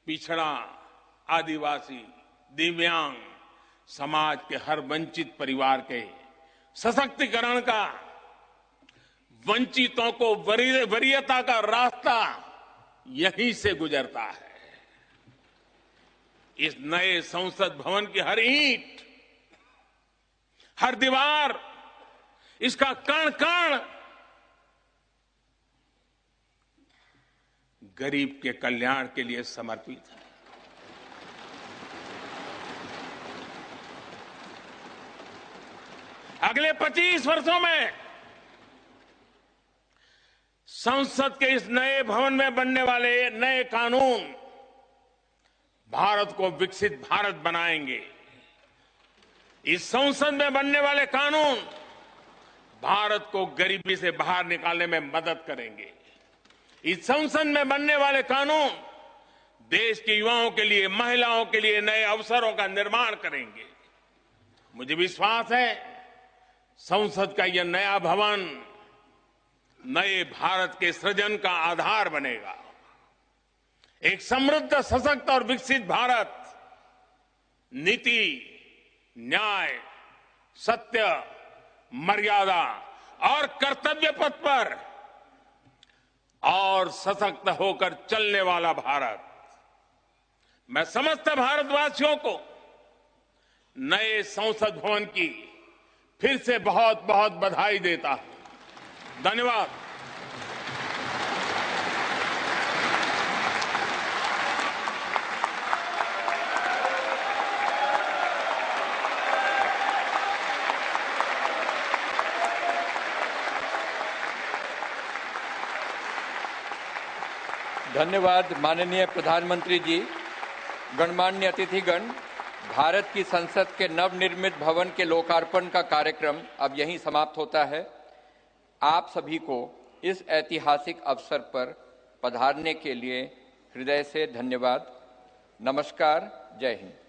पिछड़ा, आदिवासी, दिव्यांग समाज के हर वंचित परिवार के सशक्तिकरण का, वंचितों को वरीयता का रास्ता यहीं से गुजरता है। इस नए संसद भवन की हर ईंट, हर दीवार, इसका कण कण गरीब के कल्याण के लिए समर्पित है। अगले 25 वर्षों में संसद के इस नए भवन में बनने वाले नए कानून भारत को विकसित भारत बनाएंगे। इस संसद में बनने वाले कानून भारत को गरीबी से बाहर निकालने में मदद करेंगे। इस संसद में बनने वाले कानून देश के युवाओं के लिए, महिलाओं के लिए नए अवसरों का निर्माण करेंगे। मुझे विश्वास है संसद का यह नया भवन नए भारत के सृजन का आधार बनेगा। एक समृद्ध, सशक्त और विकसित भारत नीति, न्याय, सत्य, मर्यादा और कर्तव्य पथ पर और सशक्त होकर चलने वाला भारत। मैं समस्त भारतवासियों को नए संसद भवन की फिर से बहुत बहुत बधाई देता हूं। धन्यवाद। धन्यवाद माननीय प्रधानमंत्री जी। गणमान्य अतिथिगण, भारत की संसद के नवनिर्मित भवन के लोकार्पण का कार्यक्रम अब यहीं समाप्त होता है। आप सभी को इस ऐतिहासिक अवसर पर पधारने के लिए हृदय से धन्यवाद। नमस्कार। जय हिंद।